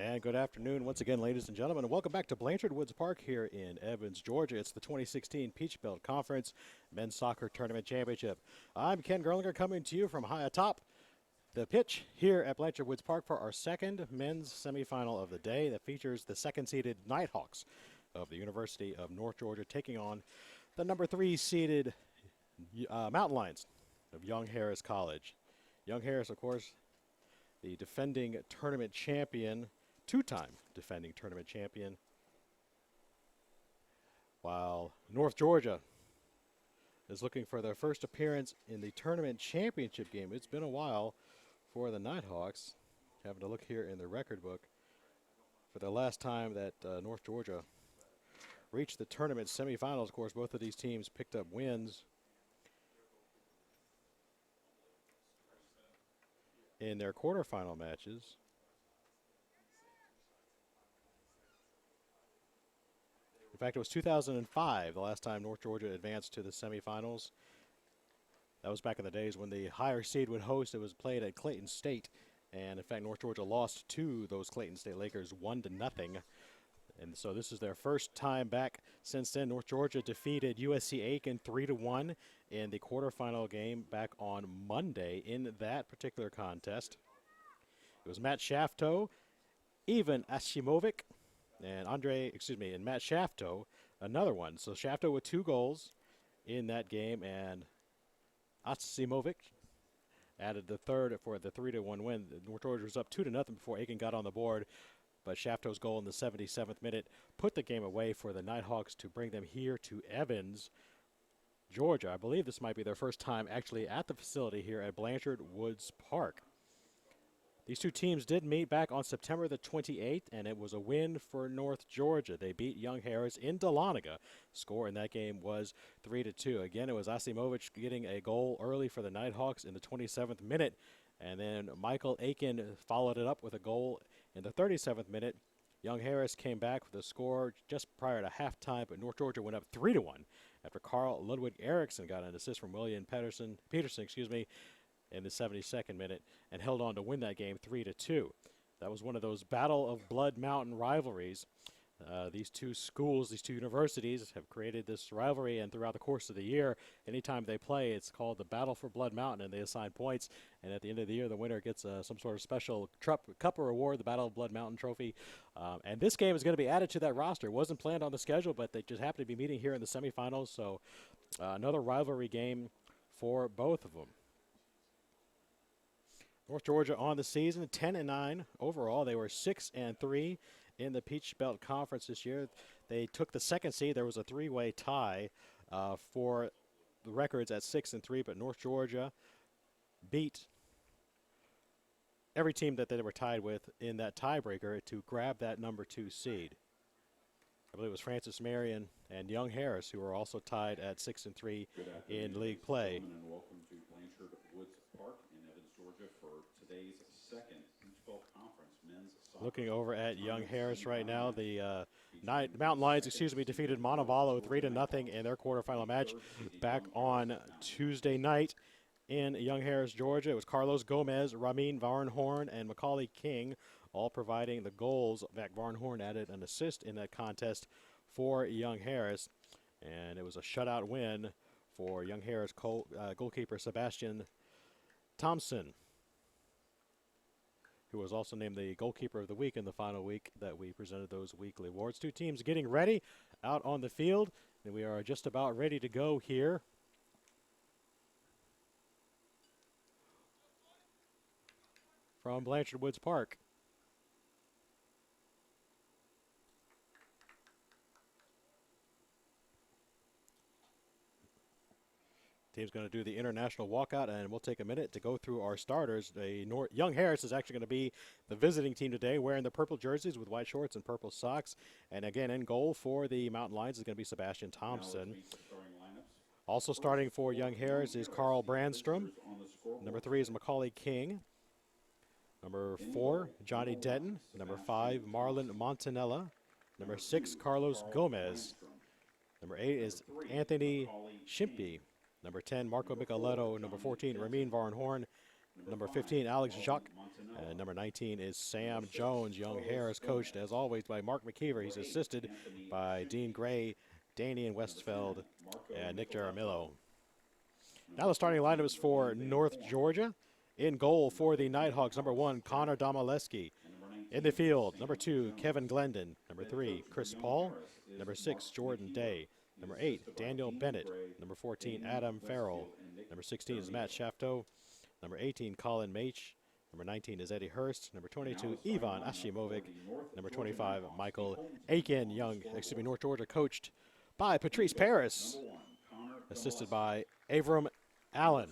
And good afternoon once again, ladies and gentlemen, and welcome back to Blanchard Woods Park here in Evans, Georgia. It's the 2016 Peach Belt Conference Men's Soccer Tournament Championship. I'm Ken Gerlinger coming to you from high atop the pitch here at Blanchard Woods Park for our second men's semifinal of the day that features the second-seeded Nighthawks of the University of North Georgia taking on the number 3-seeded Mountain Lions of Young Harris College. Young Harris, of course, the defending tournament champion, two-time defending tournament champion, while North Georgia is looking for their first appearance in the tournament championship game. It's been a while for the Nighthawks. Having to look here in the record book for the last time that North Georgia reached the tournament semifinals. Of course, both of these teams picked up wins in their quarterfinal matches. In fact, it was 2005, the last time North Georgia advanced to the semifinals. That was back in the days when the higher seed would host. It was played at Clayton State. And in fact, North Georgia lost to those Clayton State Lakers 1-0. And so this is their first time back since then. North Georgia defeated USC Aiken 3-1 in the quarterfinal game back on Monday in that particular contest. It was Matt Shafto, Ivan Asimovic, and Matt Shafto, another one. So Shafto with 2 goals in that game, and Asimovic added the third for the 3-1 win. North Georgia was up 2-0 before Aiken got on the board, but Shafto's goal in the 77th minute put the game away for the Nighthawks to bring them here to Evans, Georgia. I believe this might be their first time actually at the facility here at Blanchard Woods Park. These two teams did meet back on September the 28th, and it was a win for North Georgia. They beat Young Harris in Dahlonega. Score in that game was 3-2. Again, it was Asimovic getting a goal early for the Nighthawks in the 27th minute, and then Michael Aiken followed it up with a goal in the 37th minute. Young Harris came back with a score just prior to halftime, but North Georgia went up 3-1 after Carl Ludwig Eriksson got an assist from William Peterson, in the 72nd minute and held on to win that game 3-2. That was one of those Battle of Blood Mountain rivalries. These two schools, these two universities have created this rivalry, and throughout the course of the year, anytime they play, it's called the Battle for Blood Mountain, and they assign points, and at the end of the year, the winner gets some sort of special cup or award, the Battle of Blood Mountain trophy. And this game is going to be added to that roster. It wasn't planned on the schedule, but they just happen to be meeting here in the semifinals, so another rivalry game for both of them. North Georgia on the season, 10-9 overall. They were 6-3 in the Peach Belt Conference this year. They took the second seed. There was a 3-way tie for the records at 6-3, but North Georgia beat every team that they were tied with in that tiebreaker to grab that number 2 seed. I believe it was Francis Marion and Young Harris, who were also tied at 6-3 in league play. And welcome to Blanchard Woods Park in Evans, Georgia, for today's second Peach Belt Conference men's soccer. Looking over at Young Harris right now, the Mountain Lions, defeated Montevallo 3-0 in their quarterfinal match back on Tuesday night in Young Harris, Georgia. It was Carlos Gomez, Ramin Varnhorn, and Macaulay King all providing the goals. Mac Varnhorn added an assist in that contest for Young Harris, and it was a shutout win for Young Harris goalkeeper Sebastian Thompson, who was also named the goalkeeper of the week in the final week that we presented those weekly awards. Two teams getting ready out on the field, and we are just about ready to go here. From Blanchard Woods Park. Team's going to do the international walkout, and we'll take a minute to go through our starters. Young Harris is actually going to be the visiting team today, wearing the purple jerseys with white shorts and purple socks. And again, in goal for the Mountain Lions is going to be Sebastian Thompson. Also starting for Young Harris is Carl Brandstrom. Number 3 is Macaulay King. Number 4, Johnny Denton. Number 5, Marlon Montanella. Number 6, Carlos Gomez. Number 8 is Anthony Shimpe. Number 10, Marco Micheletto. Number 14, Ramin Varnhorn. Number 15, Alex Jacques And number 19 is Sam Jones. Young Harris coached, as always, by Mark McKeever. He's assisted by Dean Gray, Danian Westfeld, and Nick Jaramillo. Now the starting lineup is for North Georgia. In goal for the Nighthawks, number 1, Connor Domaleski. In the field, number 2, Kevin Glendon. Number 3, Chris Paul. Number 6, Jordan Day. Number 8, Daniel Bennett. Number 14, Adam Farrell. Number 16 is Matt Shafto. Number 18, Colin Mach. Number 19 is Eddie Hurst. Number 22, Ivan Ashimovic. Number 25, Michael Aiken. North Georgia coached by Patrice Paris, assisted by Avram Allen.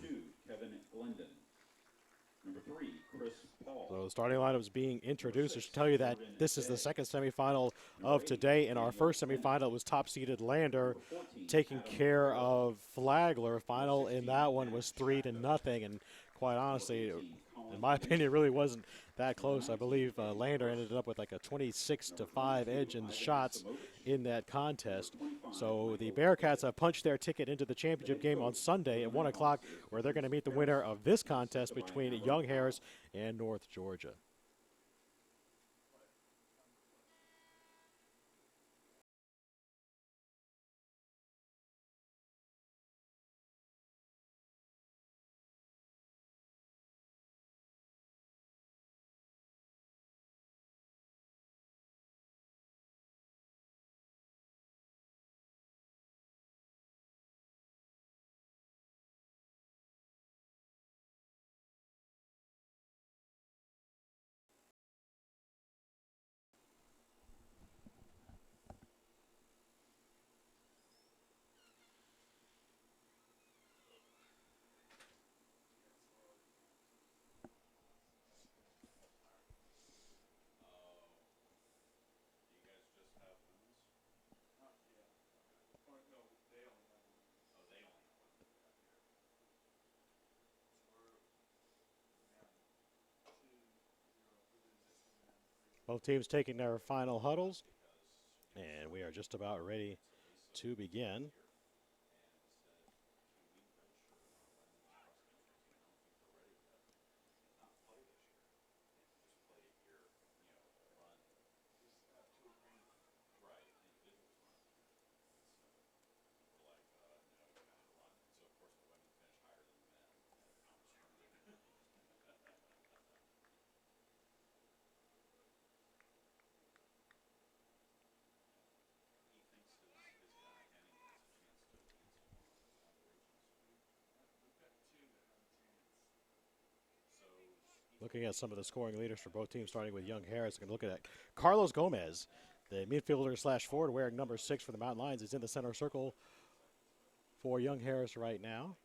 So the starting lineup is being introduced. I should tell you that this is the second semifinal of today. In our first semifinal, it was top-seeded Lander taking care of Flagler. Final in that one was 3-0, and quite honestly, in my opinion, it really wasn't that close. I believe Lander ended up with like a 26-5 edge in the shots in that contest. So the Bearcats have punched their ticket into the championship game on Sunday at 1 o'clock, where they're going to meet the winner of this contest between Young Harris and North Georgia. Both teams taking their final huddles, and we are just about ready to begin. Looking at some of the scoring leaders for both teams, starting with Young Harris, we're going to look at Carlos Gomez, the midfielder/forward wearing number 6 for the Mountain Lions. Is in the center circle for Young Harris right now.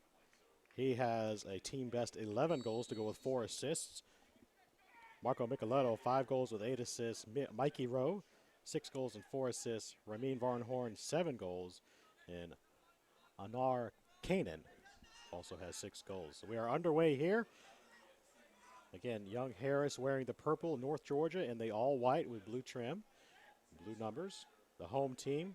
He has a team best 11 goals to go with 4 assists. Marco Micheletto, 5 goals with 8 assists. Mikey Rowe, 6 goals and 4 assists. Ramin Varnhorn, 7 goals. And Anar Kanan also has 6 goals. So we are underway here. Again, Young Harris wearing the purple, North Georgia in the all-white with blue trim, blue numbers. The home team.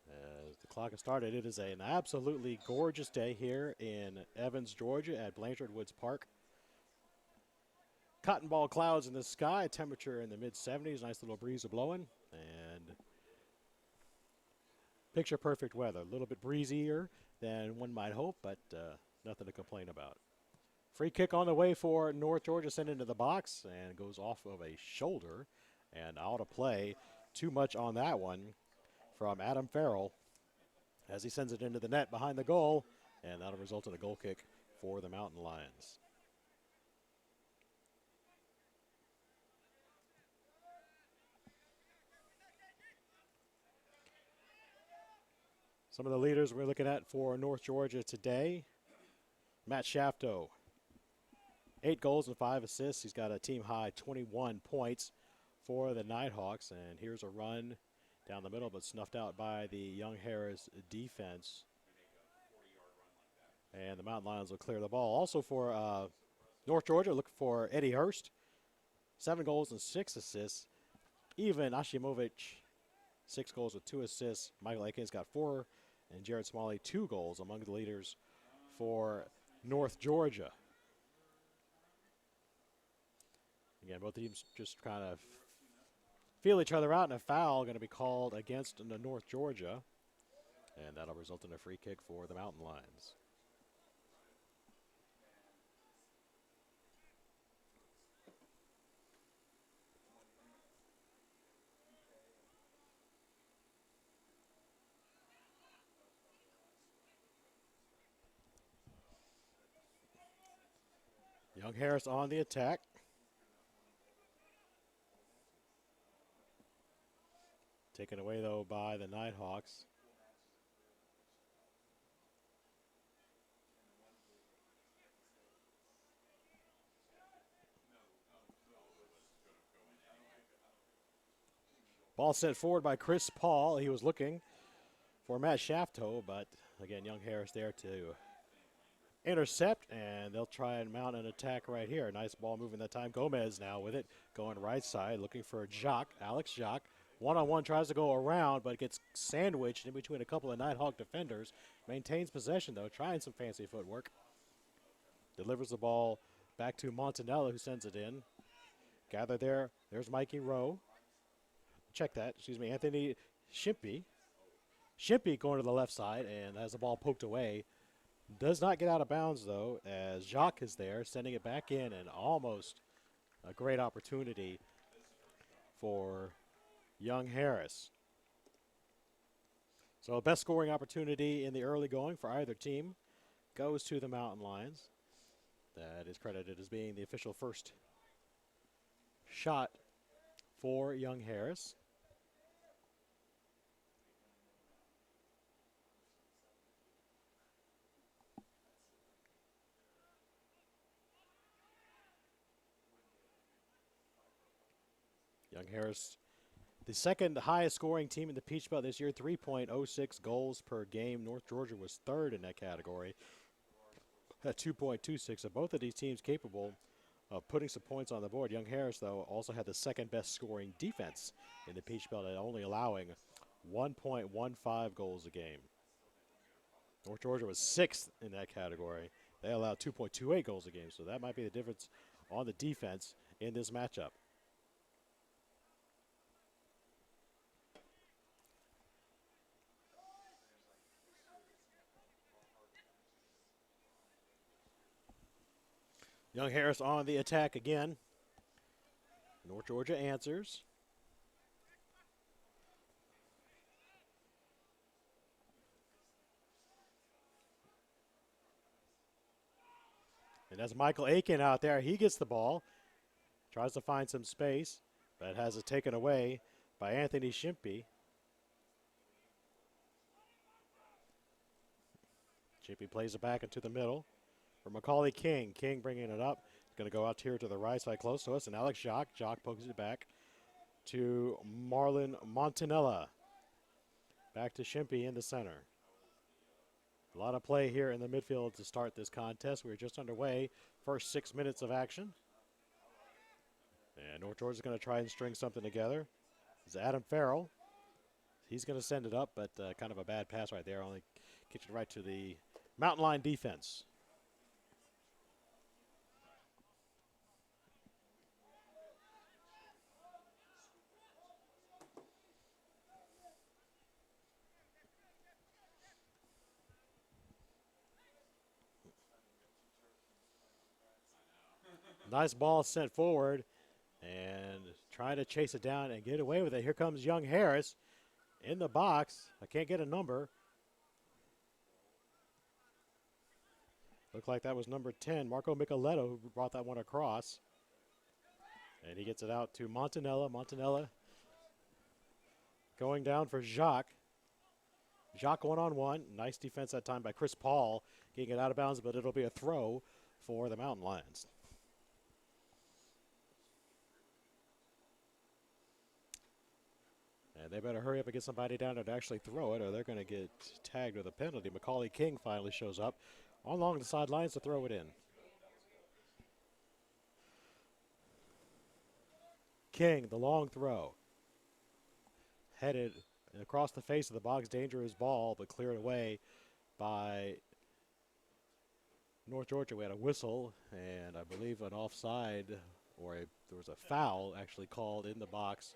As the clock has started, it is an absolutely gorgeous day here in Evans, Georgia at Blanchard Woods Park. Cotton ball clouds in the sky, temperature in the mid-70s, nice little breeze blowing, and picture perfect weather. A little bit breezier than one might hope, but nothing to complain about. Free kick on the way for North Georgia, sent into the box and goes off of a shoulder and out of play. Too much on that one from Adam Farrell as he sends it into the net behind the goal, and that'll result in a goal kick for the Mountain Lions. Some of the leaders we're looking at for North Georgia today. Matt Shafto, 8 goals and 5 assists. He's got a team high 21 points for the Nighthawks. And here's a run down the middle, but snuffed out by the Young Harris defense. And the Mountain Lions will clear the ball. Also for North Georgia, looking for Eddie Hurst, 7 goals and 6 assists. Even Ashimovic, 6 goals with 2 assists. Michael Aikens got 4, and Jared Smalley 2 goals among the leaders for North Georgia. Again, both teams just kind of feel each other out, and a foul going to be called against the North Georgia, and that'll result in a free kick for the Mountain Lions. Young Harris on the attack. Taken away, though, by the Nighthawks. Ball sent forward by Chris Paul. He was looking for Matt Shafto, but again, Young Harris there to intercept, and they'll try and mount an attack right here. Nice ball moving that time. Gomez now with it, going right side, looking for Jacques, Alex Jacques. One-on-one tries to go around, but gets sandwiched in between a couple of Nighthawk defenders. Maintains possession, though, trying some fancy footwork. Delivers the ball back to Montanella, who sends it in. Gathered there. There's Mikey Rowe. Check that. Excuse me. Anthony Shimpey. Shimpey going to the left side and has the ball poked away. Does not get out of bounds, though, as Jacques is there, sending it back in, and almost a great opportunity for Young Harris. So best scoring opportunity in the early going for either team goes to the Mountain Lions. That is credited as being the official first shot for Young Harris. Young Harris, the second highest scoring team in the Peach Belt this year, 3.06 goals per game. North Georgia was third in that category at 2.26. So both of these teams capable of putting some points on the board. Young Harris, though, also had the second best scoring defense in the Peach Belt at only allowing 1.15 goals a game. North Georgia was sixth in that category. They allowed 2.28 goals a game. So that might be the difference on the defense in this matchup. Young Harris on the attack again. North Georgia answers. And that's Michael Aiken out there. He gets the ball. Tries to find some space, but has it taken away by Anthony Shimpey. Shimpey plays it back into the middle for Macaulay King. King bringing it up. It's going to go out here to the right side close to us. And Alex Jacques. Jacques pokes it back to Marlon Montanella. Back to Shimpey in the center. A lot of play here in the midfield to start this contest. We're just underway. First 6 minutes of action. And North Georgia's going to try and string something together. It's Adam Farrell. He's going to send it up, but kind of a bad pass right there. Only kicks it right to the Mountain Line defense. Nice ball sent forward and trying to chase it down and get away with it. Here comes Young Harris in the box. I can't get a number. Looked like that was number 10, Marco Micheletto, who brought that one across. And he gets it out to Montanella. Montanella going down for Jacques. Jacques one-on-one. Nice defense that time by Chris Paul. Getting it out of bounds, but it'll be a throw for the Mountain Lions. And they better hurry up and get somebody down there to actually throw it, or they're going to get tagged with a penalty. Macaulay King finally shows up along the sidelines to throw it in. King, the long throw. Headed across the face of the box, dangerous ball, but cleared away by North Georgia, we had a whistle and I believe an offside there was a foul actually called in the box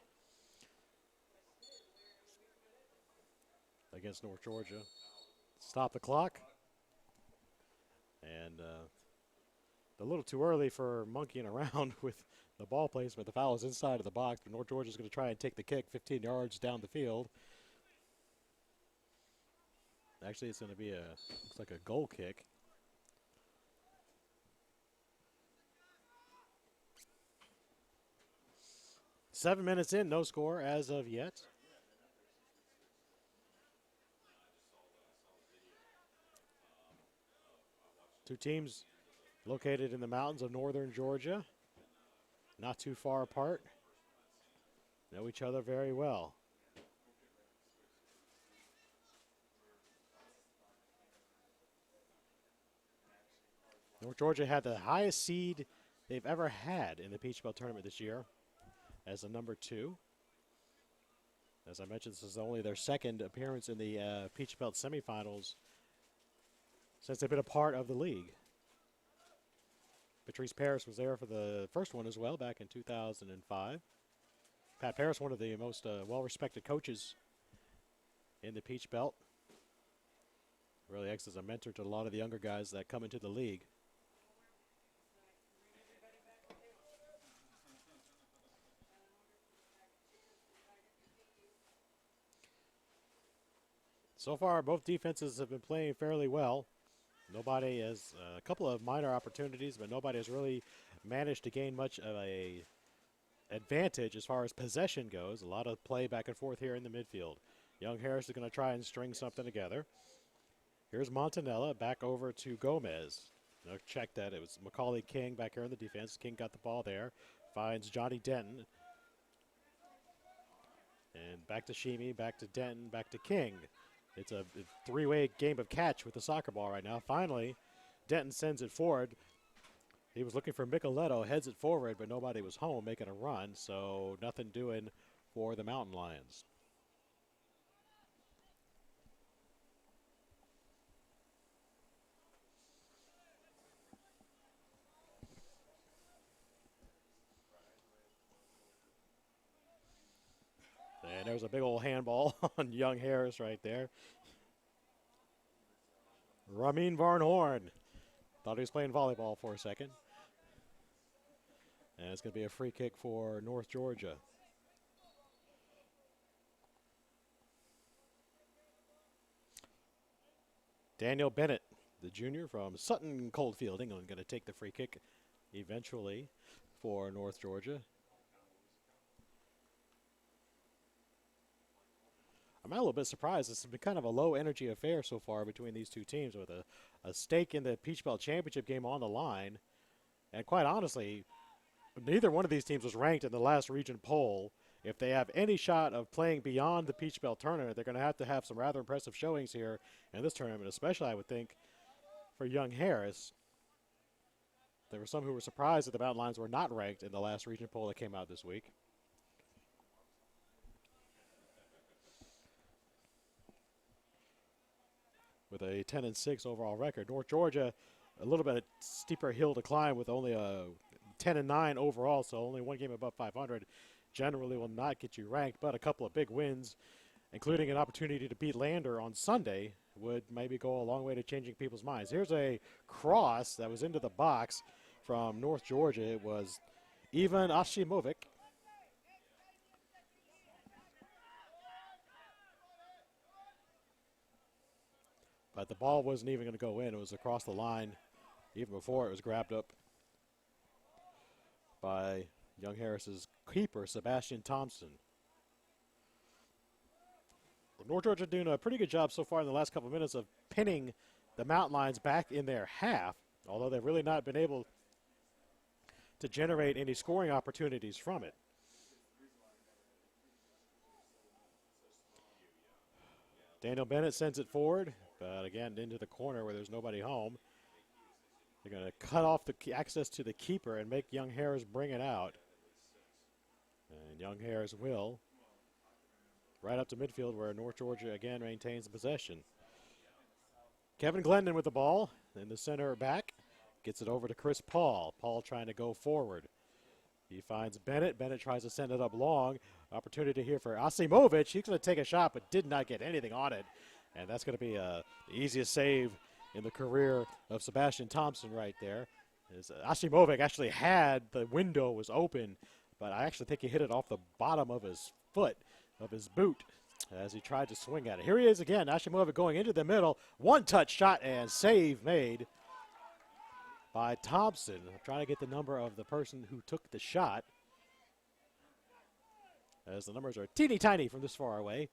against North Georgia. Stop the clock. And a little too early for monkeying around with the ball placement. The foul is inside of the box, but North Georgia is going to try and take the kick 15 yards down the field. Actually, it's going to be looks like a goal kick. Seven minutes in, no score as of yet. Two teams located in the mountains of northern Georgia, not too far apart, know each other very well. North Georgia had the highest seed they've ever had in the Peach Belt tournament this year as a number 2. As I mentioned, this is only their second appearance in the Peach Belt semifinals since they've been a part of the league. Patrice Paris was there for the first one as well back in 2005. Pat Paris, one of the most well-respected coaches in the Peach Belt. Really acts as a mentor to a lot of the younger guys that come into the league. So far, both defenses have been playing fairly well. Nobody has a couple of minor opportunities, but nobody has really managed to gain much of a advantage as far as possession goes. A lot of play back and forth here in the midfield. Young Harris is going to try and string something together. Here's Montanella back over to Gomez. Now check that. It was Macaulay King back here in the defense. King got the ball there. Finds Johnny Denton. And back to Sheemy, back to Denton, back to King. It's a three-way game of catch with the soccer ball right now. Finally, Denton sends it forward. He was looking for Micheletto, heads it forward, but nobody was home making a run, so nothing doing for the Mountain Lions. And there's a big old handball on Young Harris right there. Ramin Varnhorn. Thought he was playing volleyball for a second. And it's going to be a free kick for North Georgia. Daniel Bennett, the junior from Sutton Coldfield, England, going to take the free kick eventually for North Georgia. I'm a little bit surprised. This has been kind of a low-energy affair so far between these two teams with a stake in the Peach Belt Championship game on the line. And quite honestly, neither one of these teams was ranked in the last region poll. If they have any shot of playing beyond the Peach Belt tournament, they're going to have some rather impressive showings here in this tournament, especially, I would think, for Young Harris. There were some who were surprised that the Mountain Lions were not ranked in the last region poll that came out this week. With a 10-6 overall record. North Georgia, a little bit steeper hill to climb with only a 10-9 overall, so only one game above 500. Generally will not get you ranked, but a couple of big wins, including an opportunity to beat Lander on Sunday, would maybe go a long way to changing people's minds. Here's a cross that was into the box from North Georgia. It was Ivan Ashimovic. But the ball wasn't even going to go in. It was across the line even before it was grabbed up by Young Harris's keeper, Sebastian Thompson. Well, North Georgia doing a pretty good job so far in the last couple of minutes of pinning the Mountain Lions back in their half, although they've really not been able to generate any scoring opportunities from it. Daniel Bennett sends it forward, but again into the corner where there's nobody home. They're going to cut off the access to the keeper and make Young Harris bring it out. And Young Harris will. Right up to midfield where North Georgia again maintains the possession. Kevin Glendon with the ball. in the center back. Gets it over to Chris Paul. Paul trying to go forward. He finds Bennett. Bennett tries to send it up long. Opportunity here for Asimovic. He's going to take a shot, but did not get anything on it. And that's going to be the easiest save in the career of Sebastian Thompson right there. Asimovic actually had the window was open, but I actually think he hit it off the bottom of his foot, of his boot, as he tried to swing at it. Here he is again, Asimovic going into the middle. One-touch shot and save made by Thompson. I'm trying to get the number of the person who took the shot, as the numbers are teeny tiny from this far away.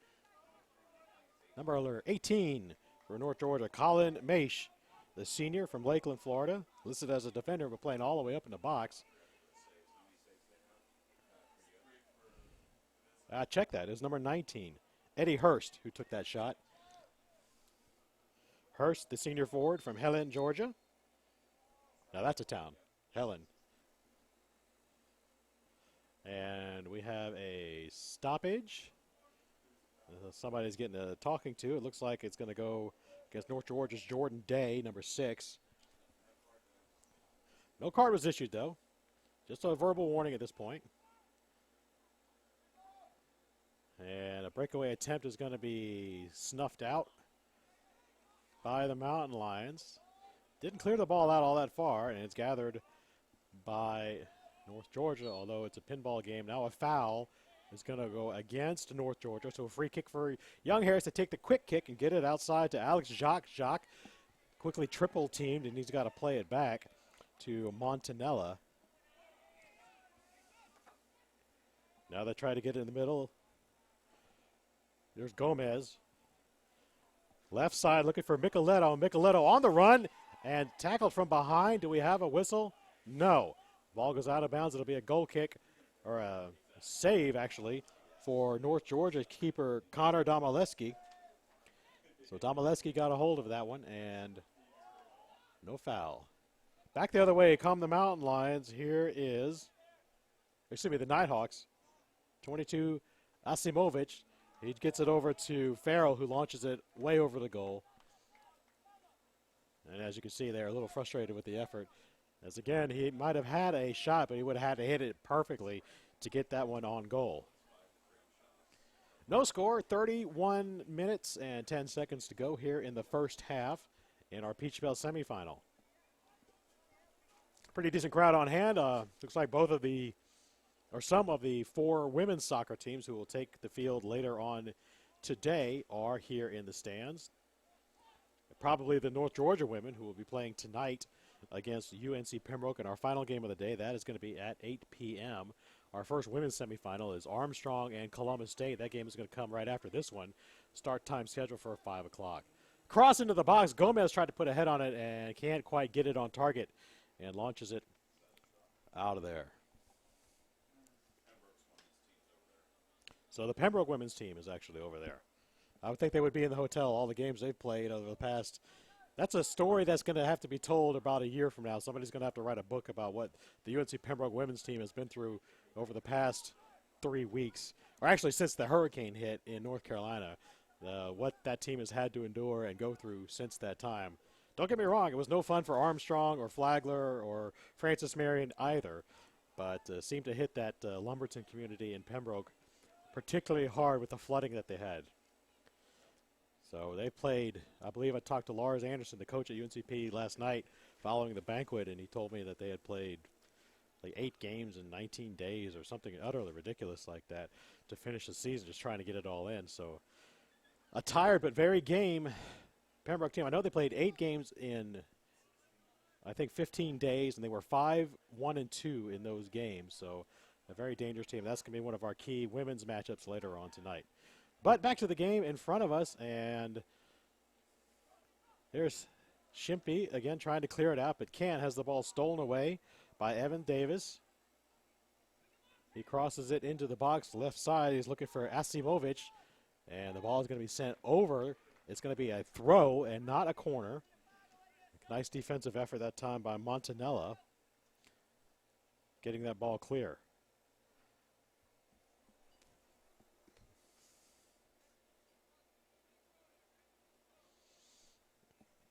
Number 18 for North Georgia, Colin Maish, the senior from Lakeland, Florida, listed as a defender but playing all the way up in the box. Check that. It's number 19, Eddie Hurst, who took that shot. Hurst, the senior forward from Helen, Georgia. Now that's a town, Helen. And we have a stoppage. Somebody's getting a talking to. It looks like it's going to go against North Georgia's Jordan Day, number 6. No card was issued, though. Just a verbal warning at this point. And a breakaway attempt is going to be snuffed out by the Mountain Lions. Didn't clear the ball out all that far, and it's gathered by North Georgia, although it's a pinball game. Now a foul is going to go against North Georgia, so a free kick for Young Harris to take the quick kick and get it outside to Alex Jacques. Jacques quickly triple teamed, and he's got to play it back to Montanella. Now they try to get it in the middle. There's Gomez. Left side looking for Micheletto. Micheletto on the run and tackled from behind. Do we have a whistle? No. Ball goes out of bounds. It'll be a goal kick, or a save, actually, for North Georgia keeper Connor Domaleski. So Domaleski got a hold of that one, and no foul. Back the other way come the Mountain Lions. Here is, the Nighthawks. 22, Asimovic. He gets it over to Farrell, who launches it way over the goal. And as you can see, they're a little frustrated with the effort. As again, he might have had a shot, but he would have had to hit it perfectly to get that one on goal. No score, 31 minutes and 10 seconds to go here in the first half in our Peach Bell semifinal. Pretty decent crowd on hand. Looks like some of the 4 women's soccer teams who will take the field later on today are here in the stands. Probably the North Georgia women, who will be playing tonight against UNC Pembroke in our final game of the day. That is going to be at 8 p.m. Our first women's semifinal is Armstrong and Columbus State. That game is going to come right after this one. Start time scheduled for 5 o'clock. Cross into the box. Gomez tried to put a head on it and can't quite get it on target and launches it out of there. So the Pembroke women's team is actually over there. I would think they would be in the hotel, all the games they've played over the past. That's a story that's going to have to be told about a year from now. Somebody's going to have to write a book about what the UNC Pembroke women's team has been through over the past 3 weeks, or actually since the hurricane hit in North Carolina, what that team has had to endure and go through since that time. Don't get me wrong, it was no fun for Armstrong or Flagler or Francis Marion either, but seemed to hit that Lumberton community in Pembroke particularly hard with the flooding that they had. So they played, I believe I talked to Lars Anderson, the coach at UNCP, last night following the banquet, and he told me that they had played like 8 games in 19 days or something utterly ridiculous like that to finish the season, just trying to get it all in. So a tired but very game Pembroke team. I know they played 8 games in, I think, 15 days, and they were 5-1-2 in those games. So a very dangerous team. That's going to be one of our key women's matchups later on tonight. But back to the game in front of us, and there's Shimpy again trying to clear it out, but can't. Has the ball stolen away by Evan Davis. He crosses it into the box left side. He's looking for Asimovic, and the ball is going to be sent over. It's going to be a throw and not a corner. Nice defensive effort that time by Montanella, getting that ball clear.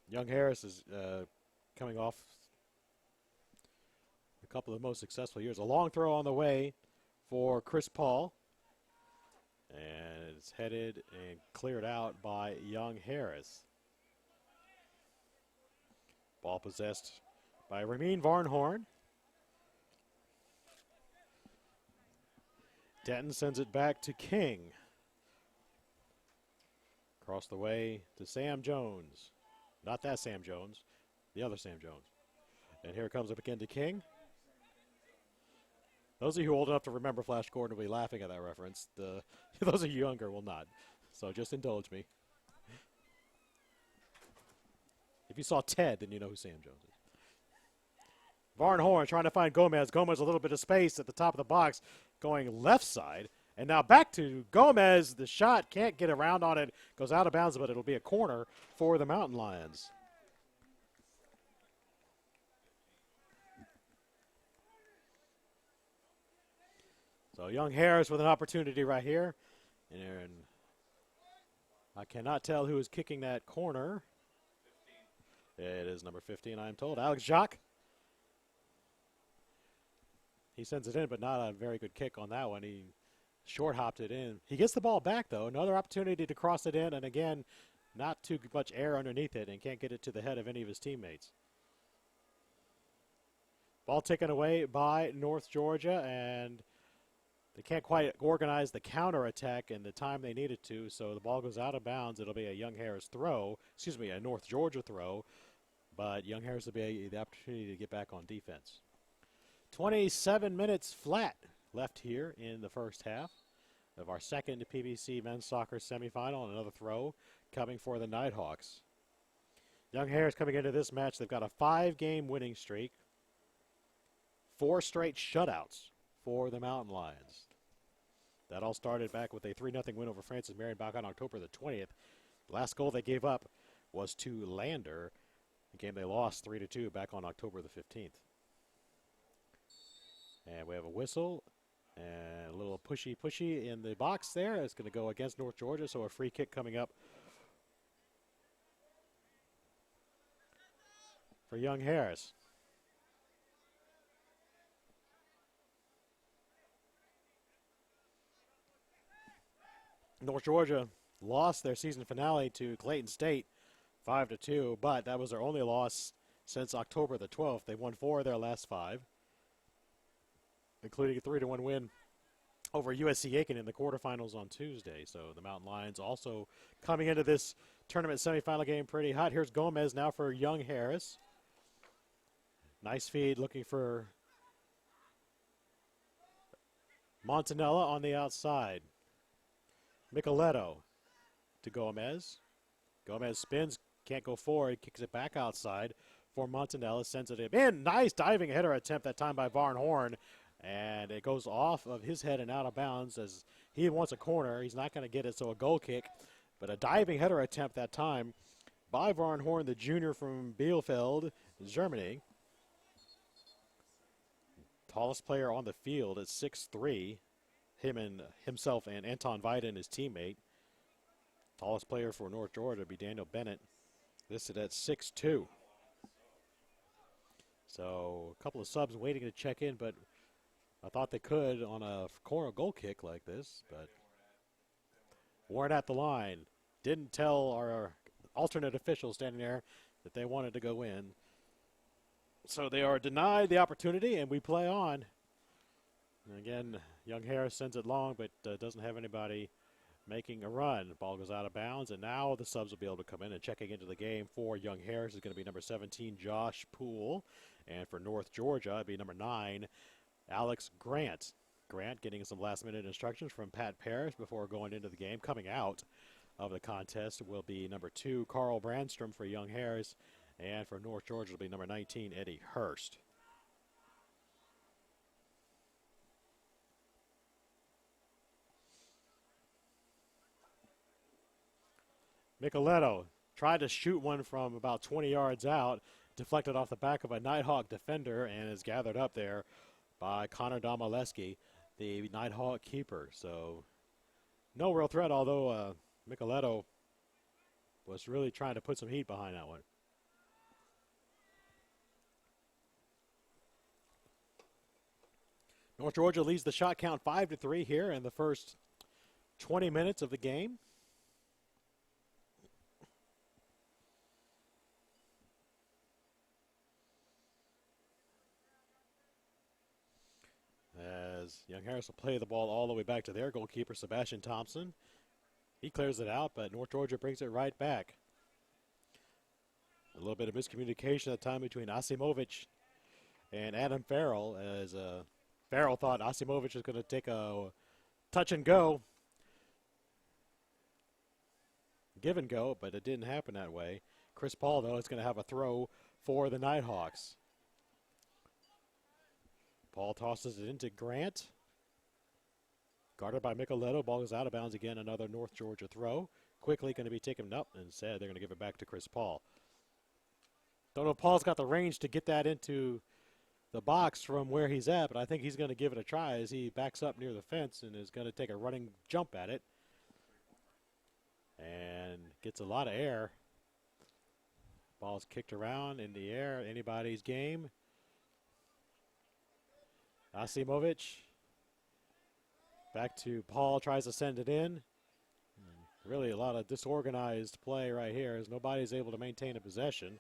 Young Harris is coming off a couple of the most successful years. A long throw on the way for Chris Paul. And it's headed and cleared out by Young Harris. Ball possessed by Ramin Varnhorn. Denton sends it back to King. Across the way to Sam Jones. Not that Sam Jones, the other Sam Jones. And here it comes up again to King. Those of you old enough to remember Flash Gordon will be laughing at that reference. Those of you younger will not. So just indulge me. If you saw Ted, then you know who Sam Jones is. Varnhorn trying to find Gomez. Gomez a little bit of space at the top of the box going left side. And now back to Gomez. The shot can't get around on it. Goes out of bounds, but it'll be a corner for the Mountain Lions. So Young Harris with an opportunity right here. And I cannot tell who is kicking that corner. It is number 15, I am told. Alex Jacques. He sends it in, but not a very good kick on that one. He short hopped it in. He gets the ball back, though. Another opportunity to cross it in, and again, not too much air underneath it, and can't get it to the head of any of his teammates. Ball taken away by North Georgia, and they can't quite organize the counterattack in the time they needed to, so the ball goes out of bounds. It'll be a Young Harris throw, a North Georgia throw, but Young Harris will be the opportunity to get back on defense. 27 minutes flat left here in the first half of our second PBC men's soccer semifinal, and another throw coming for the Nighthawks. Young Harris coming into this match, they've got a 5-game winning streak, 4 straight shutouts for the Mountain Lions. That all started back with a 3-0 win over Francis Marion back on October the 20th. The last goal they gave up was to Lander, a game they lost 3-2 back on October the 15th. And we have a whistle and a little pushy in the box there. It's going to go against North Georgia, so a free kick coming up for Young Harris. North Georgia lost their season finale to Clayton State 5-2, but that was their only loss since October the 12th. They won 4 of their last 5. Including a 3-1 win over USC Aiken in the quarterfinals on Tuesday. So the Mountain Lions also coming into this tournament semifinal game pretty hot. Here's Gomez now for Young Harris. Nice feed looking for Montanella on the outside. Micheletto to Gomez. Gomez spins, can't go forward, kicks it back outside for Montanella, sends it in. Nice diving header attempt that time by Varnhorn. And it goes off of his head and out of bounds as he wants a corner. He's not going to get it, so a goal kick. But a diving header attempt that time by Varnhorn, the junior from Bielefeld, Germany. Tallest player on the field at 6'3". Himself and Anton Weiden, his teammate. Tallest player for North Georgia would be Daniel Bennett, listed at 6'2". So a couple of subs waiting to check in, but I thought they could on a corner goal kick like this, but weren't at the line. Didn't tell our alternate officials standing there that they wanted to go in. So they are denied the opportunity, and we play on. And again, Young Harris sends it long, but doesn't have anybody making a run. The ball goes out of bounds, and now the subs will be able to come in. And checking into the game for Young Harris is going to be number 17, Josh Poole. And for North Georgia, it'd be number 9, Alex Grant. Grant getting some last-minute instructions from Pat Parrish before going into the game. Coming out of the contest will be number 2, Carl Brandstrom for Young Harris. And for North Georgia, it'll be number 19, Eddie Hurst. Micheletto tried to shoot one from about 20 yards out, deflected off the back of a Nighthawk defender, and is gathered up there by Connor Domaleski, the Nighthawk keeper. So no real threat, although Micheletto was really trying to put some heat behind that one. North Georgia leads the shot count 5-3 here in the first 20 minutes of the game. As Young Harris will play the ball all the way back to their goalkeeper, Sebastian Thompson. He clears it out, but North Georgia brings it right back. A little bit of miscommunication at the time between Asimovic and Adam Farrell, as Farrell thought Asimovic was going to take a touch and go, give and go, but it didn't happen that way. Chris Paul, though, is going to have a throw for the Nighthawks. Paul tosses it into Grant. Guarded by Micheletto. Ball goes out of bounds again. Another North Georgia throw. Quickly going to be taken up. Instead, they're going to give it back to Chris Paul. Don't know if Paul's got the range to get that into the box from where he's at, but I think he's going to give it a try as he backs up near the fence and is going to take a running jump at it. And gets a lot of air. Ball's kicked around in the air. Anybody's game. Asimovic. Back to Paul, tries to send it in. Really a lot of disorganized play right here as nobody's able to maintain a possession.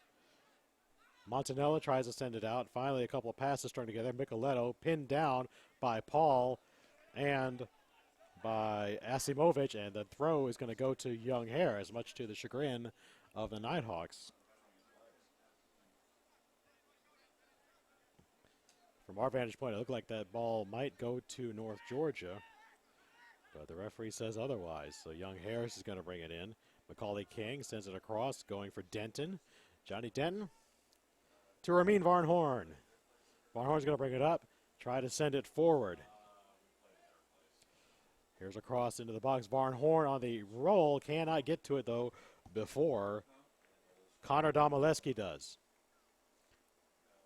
Montanella tries to send it out. Finally, a couple of passes strung together. Micheletto pinned down by Paul and by Asimovic, and the throw is going to go to Young Harris, much to the chagrin of the Nighthawks. From our vantage point, it looked like that ball might go to North Georgia, but the referee says otherwise. So Young Harris is going to bring it in. Macaulay King sends it across, going for Denton. Johnny Denton to Ramin Varnhorn. Varnhorn's going to bring it up, try to send it forward. Here's a cross into the box. Varnhorn on the roll, cannot get to it, though, before Connor Domaleski does.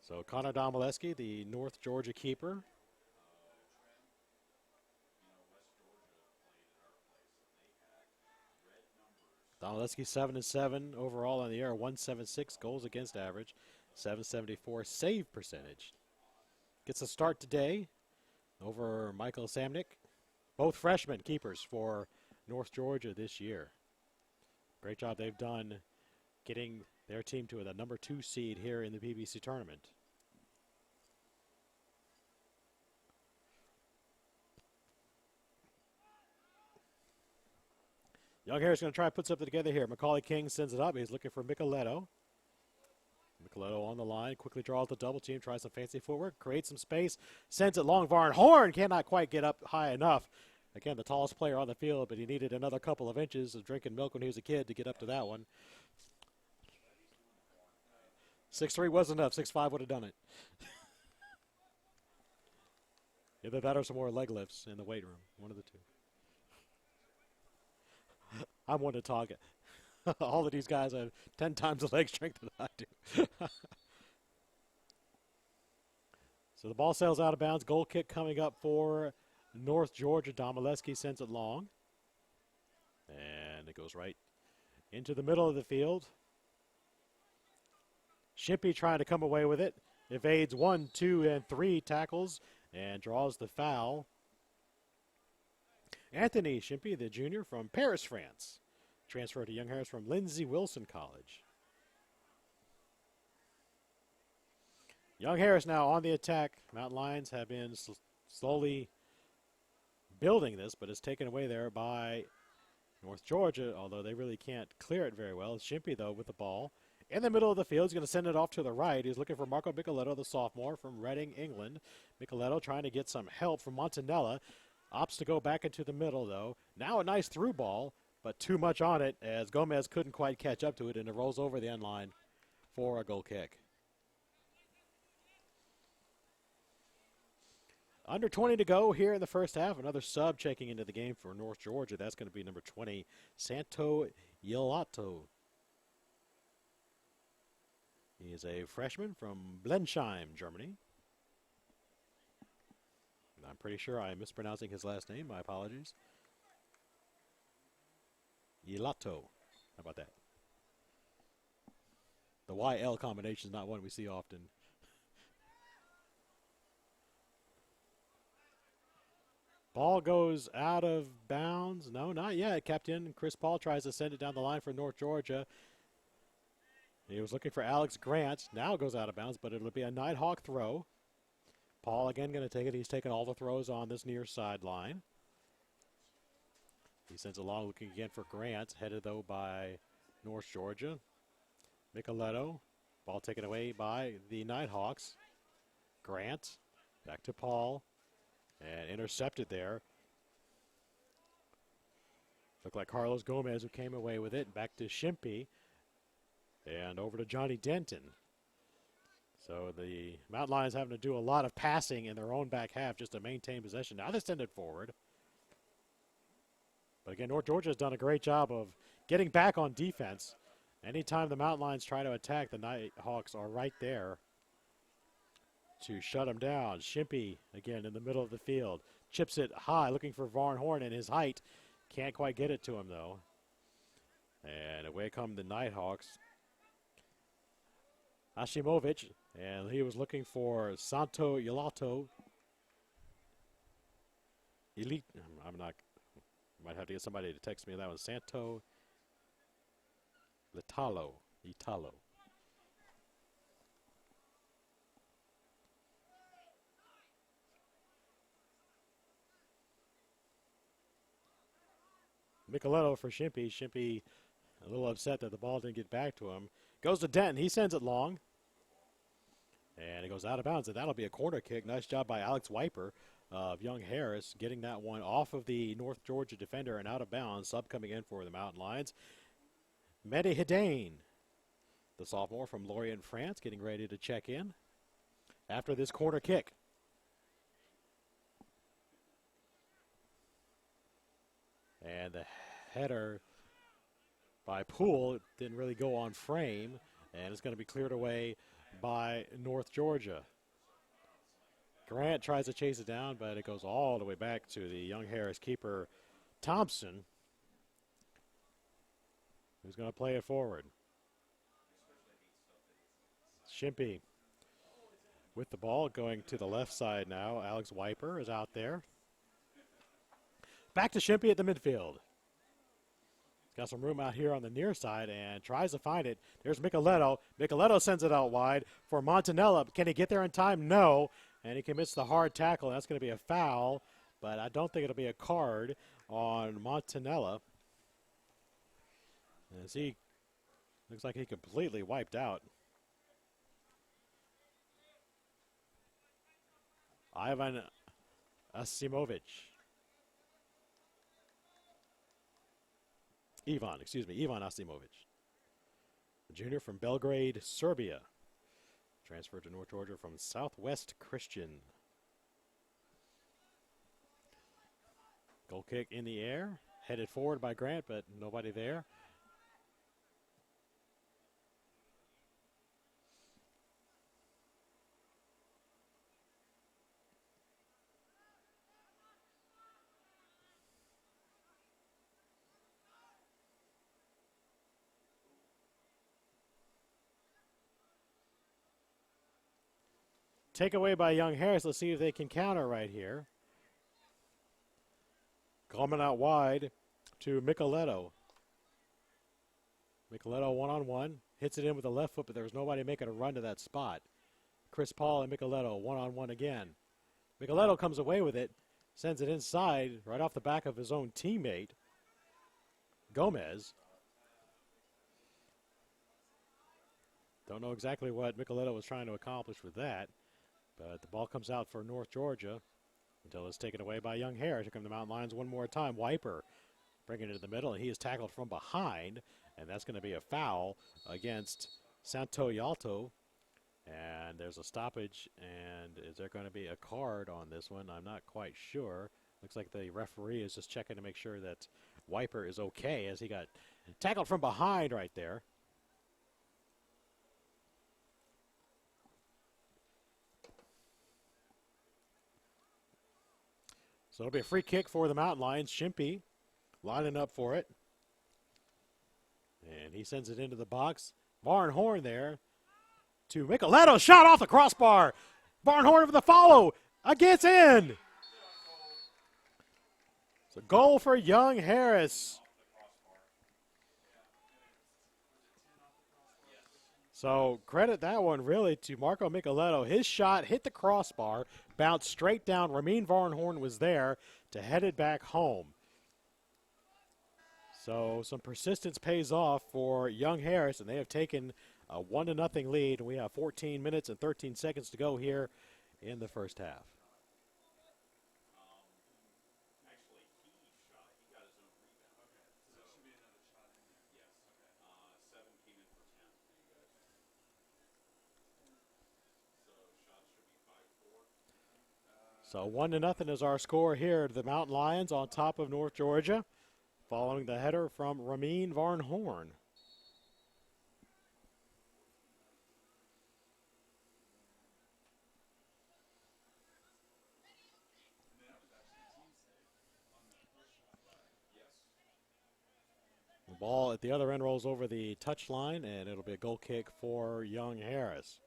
So Connor Domaleski, the North Georgia keeper. Domaleski 7-7 overall on the year, 176 goals against average, 774 save percentage. Gets a start today over Michael Samnick. Both freshman keepers for North Georgia this year. Great job they've done getting their team to the number 2 seed here in the PBC tournament. Young Harris going to try to put something together here. Macaulay King sends it up. He's looking for Micheletto. Micheletto on the line, quickly draws the double team, tries some fancy footwork, creates some space, sends it long. Varnhorn cannot quite get up high enough. Again, the tallest player on the field, but he needed another couple of inches of drinking milk when he was a kid to get up to that one. 6'3" wasn't enough. 6'5" would have done it. Either that or some more leg lifts in the weight room. One of the two. I'm one to talk it. All of these guys have 10 times the leg strength that I do. So the ball sails out of bounds. Goal kick coming up for North Georgia. Domaleski sends it long. And it goes right into the middle of the field. Shimpey trying to come away with it. Evades 1, 2, and 3 tackles and draws the foul. Anthony Shimpey, the junior from Paris, France. Transferred to Young Harris from Lindsey Wilson College. Young Harris now on the attack. Mountain Lions have been slowly building this, but it's taken away there by North Georgia, although they really can't clear it very well. Shimpey, though, with the ball. In the middle of the field, he's going to send it off to the right. He's looking for Marco Micheletto, the sophomore from Reading, England. Micheletto trying to get some help from Montanella. Opts to go back into the middle, though. Now a nice through ball, but too much on it as Gomez couldn't quite catch up to it, and it rolls over the end line for a goal kick. Under 20 to go here in the first half. Another sub checking into the game for North Georgia. That's going to be number 20, Santo Yelato. He is a freshman from Blenheim, Germany. I'm pretty sure I am mispronouncing his last name. My apologies. Yelato. How about that? The YL combination is not one we see often. Ball goes out of bounds. No, not yet. Captain Chris Paul tries to send it down the line for North Georgia. He was looking for Alex Grant. Now it goes out of bounds, but it'll be a Nighthawk throw. Paul again going to take it. He's taken all the throws on this near sideline. He sends it long, looking again for Grant, headed though by North Georgia. Micheletto, ball taken away by the Nighthawks. Grant, back to Paul, and intercepted there. Looked like Carlos Gomez who came away with it. Back to Shimpy, and over to Johnny Denton. So the Mountain Lions having to do a lot of passing in their own back half just to maintain possession. Now they send it forward. But again, North Georgia has done a great job of getting back on defense. Anytime the Mountain Lions try to attack, the Nighthawks are right there to shut them down. Shimpy, again, in the middle of the field. Chips it high, looking for Varn Horn, and his height. Can't quite get it to him, though. And away come the Nighthawks. Ashimovic, and he was looking for Santo Yalato. Elite, I'm not, might have to get somebody to text me that one. Santo Italo. Micheletto for Shimpy. Shimpy a little upset that the ball didn't get back to him. Goes to Denton. He sends it long. And it goes out of bounds, and that'll be a corner kick. Nice job by Alex Wiper of Young Harris getting that one off of the North Georgia defender and out of bounds. Sub coming in for the Mountain Lions. Mehdi Hidane, the sophomore from Lorient, France, getting ready to check in after this corner kick. And the header by Poole didn't really go on frame, and it's going to be cleared away by North Georgia. Grant tries to chase it down, but it goes all the way back to the Young Harris keeper, Thompson, who's going to play it forward. Shimpy with the ball going to the left side now. Alex Wiper is out there. Back to Shimpy at the midfield. Got some room out here on the near side and tries to find it. There's Micheletto. Micheletto sends it out wide for Montanella. Can he get there in time? No. And he commits the hard tackle. That's going to be a foul, but I don't think it'll be a card on Montanella. As he looks like he completely wiped out. Ivan Asimovic. Ivan Asimovic. A junior from Belgrade, Serbia. Transferred to North Georgia from Southwest Christian. Goal kick in the air. Headed forward by Grant, but nobody there. Takeaway by Young Harris. Let's see if they can counter right here. Coming out wide to Micheletto. Micheletto one-on-one. Hits it in with the left foot, but there's nobody making a run to that spot. Chris Paul and Micheletto one-on-one again. Micheletto comes away with it. Sends it inside right off the back of his own teammate, Gomez. Don't know exactly what Micheletto was trying to accomplish with that. But the ball comes out for North Georgia until it's taken away by Young Harris. Here come the Mountain Lions one more time. Wiper bringing it to the middle, and he is tackled from behind, and that's going to be a foul against Santo Yalto. And there's a stoppage, and is there going to be a card on this one? I'm not quite sure. Looks like the referee is just checking to make sure that Wiper is okay as he got tackled from behind right there. So it'll be a free kick for the Mountain Lions. Shimpy lining up for it. And he sends it into the box. Varn Horn there to Micheletto. Shot off the crossbar. Varn Horn for the follow. Gets in. So goal for Young Harris. So credit that one really to Marco Micheletto. His shot hit the crossbar, bounced straight down. Ramin Varnhorn was there to head it back home. So some persistence pays off for Young Harris, and they have taken a 1-0 lead. We have 14 minutes and 13 seconds to go here in the first half. So 1-0 is our score here. The Mountain Lions on top of North Georgia, following the header from Ramin Varnhorn. The ball at the other end rolls over the touchline, and it'll be a goal kick for Young Harris.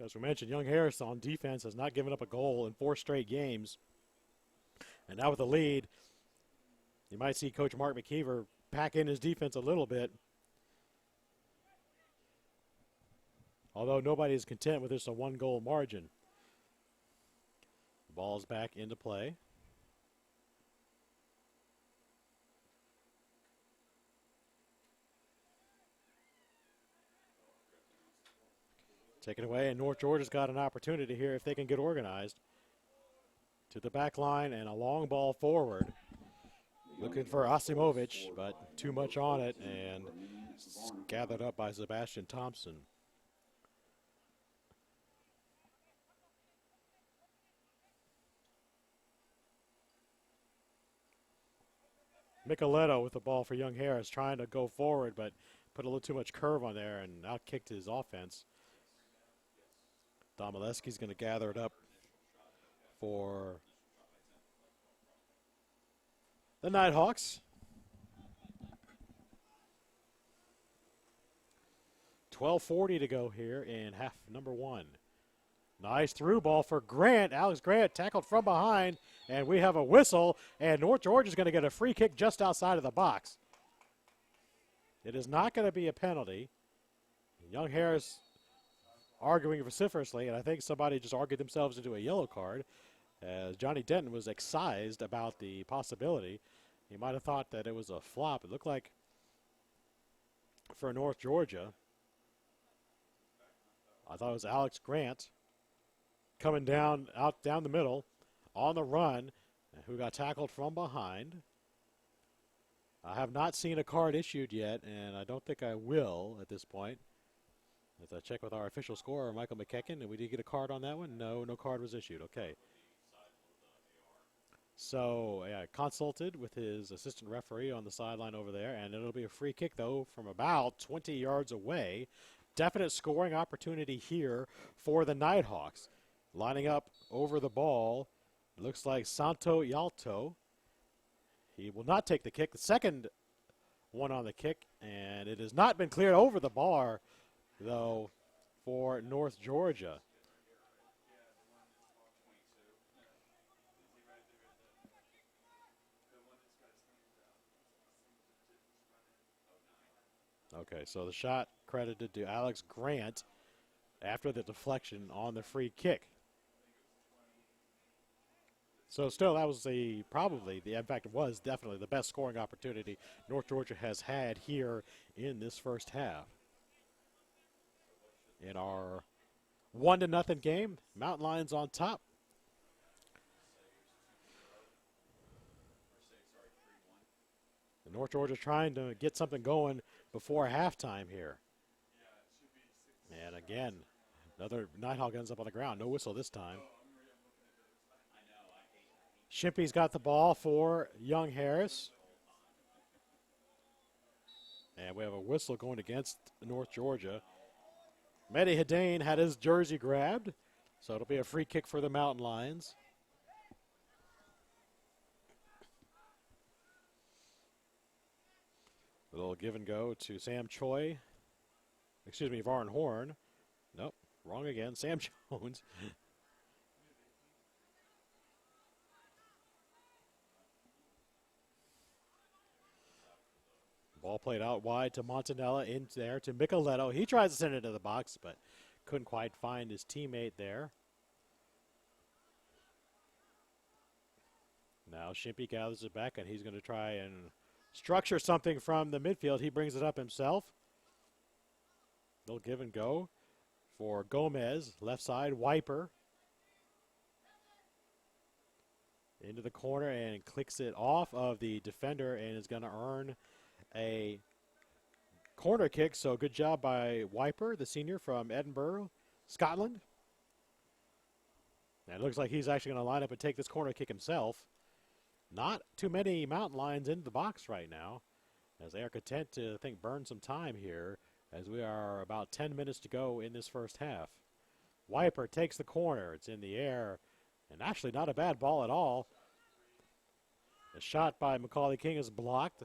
As we mentioned, Young Harris on defense has not given up a goal in 4 straight games. And now with the lead, you might see Coach Mark McKeever pack in his defense a little bit. Although nobody is content with this a 1-goal margin. The ball is back into play. Taken away, and North Georgia's got an opportunity here if they can get organized. To the back line and a long ball forward. Looking for Asimovic, but too much on it, and gathered up by Sebastian Thompson. Micheletto with the ball for Young Harris, trying to go forward, but put a little too much curve on there and outkicked his offense. Domaleski's going to gather it up for the Nighthawks. 12:40 to go here in half number 1. Nice through ball for Grant. Alex Grant tackled from behind, and we have a whistle, and North Georgia's going to get a free kick just outside of the box. It is not going to be a penalty. Young Harris arguing vociferously, and I think somebody just argued themselves into a yellow card, as Johnny Denton was excised about the possibility. He might have thought that it was a flop. It looked like for North Georgia, I thought it was Alex Grant coming down the middle on the run, who got tackled from behind. I have not seen a card issued yet, and I don't think I will at this point. As I check with our official scorer, Michael McKecken, and we did get a card on that one. No card was issued. Okay. So, yeah, consulted with his assistant referee on the sideline over there, and it'll be a free kick, though, from about 20 yards away. Definite scoring opportunity here for the Nighthawks. Lining up over the ball, looks like Santo Yalto. He will not take the kick. The second one on the kick, and it has not been cleared over the bar, though, for North Georgia. Okay, so the shot credited to Alex Grant after the deflection on the free kick. So still, that was in fact, it was definitely the best scoring opportunity North Georgia has had here in this first half. In our 1-0 game, Mountain Lions on top. And North Georgia trying to get something going before halftime here. And again, another Nighthawk ends up on the ground. No whistle this time. Shimpy's got the ball for Young Harris. And we have a whistle going against North Georgia. Mehdi Hadain had his jersey grabbed, so it'll be a free kick for the Mountain Lions. A little give and go to Sam Choi. Varnhorn. Nope, wrong again. Sam Jones. Ball played out wide to Montanella, in there to Micheletto. He tries to send it into the box, but couldn't quite find his teammate there. Now Shimpy gathers it back, and he's going to try and structure something from the midfield. He brings it up himself. They'll give and go for Gomez, left side, Wiper. Into the corner and clicks it off of the defender and is going to earn a corner kick. So good job by Wiper, the senior from Edinburgh, Scotland. And it looks like he's actually going to line up and take this corner kick himself. Not too many Mountain Lions in the box right now, as they are content to, I think, burn some time here, as we are about 10 minutes to go in this first half. Wiper takes the corner. It's in the air, and actually not a bad ball at all. A shot by Macaulay King is blocked,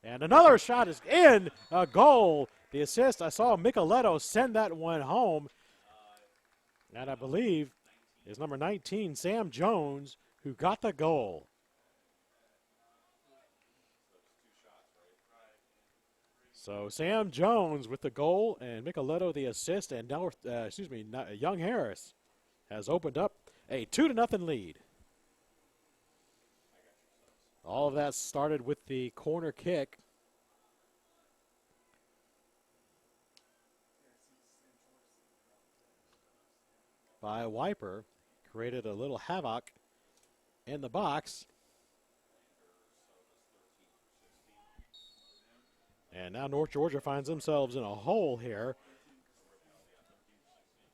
and another shot is in, a goal. The assist, I saw Micheletto send that one home, and I believe is number 19, Sam Jones, who got the goal. So Sam Jones with the goal and Micheletto the assist, and Young Harris has opened up a 2-0 lead. All of that started with the corner kick. By Wiper, created a little havoc in the box. And now North Georgia finds themselves in a hole here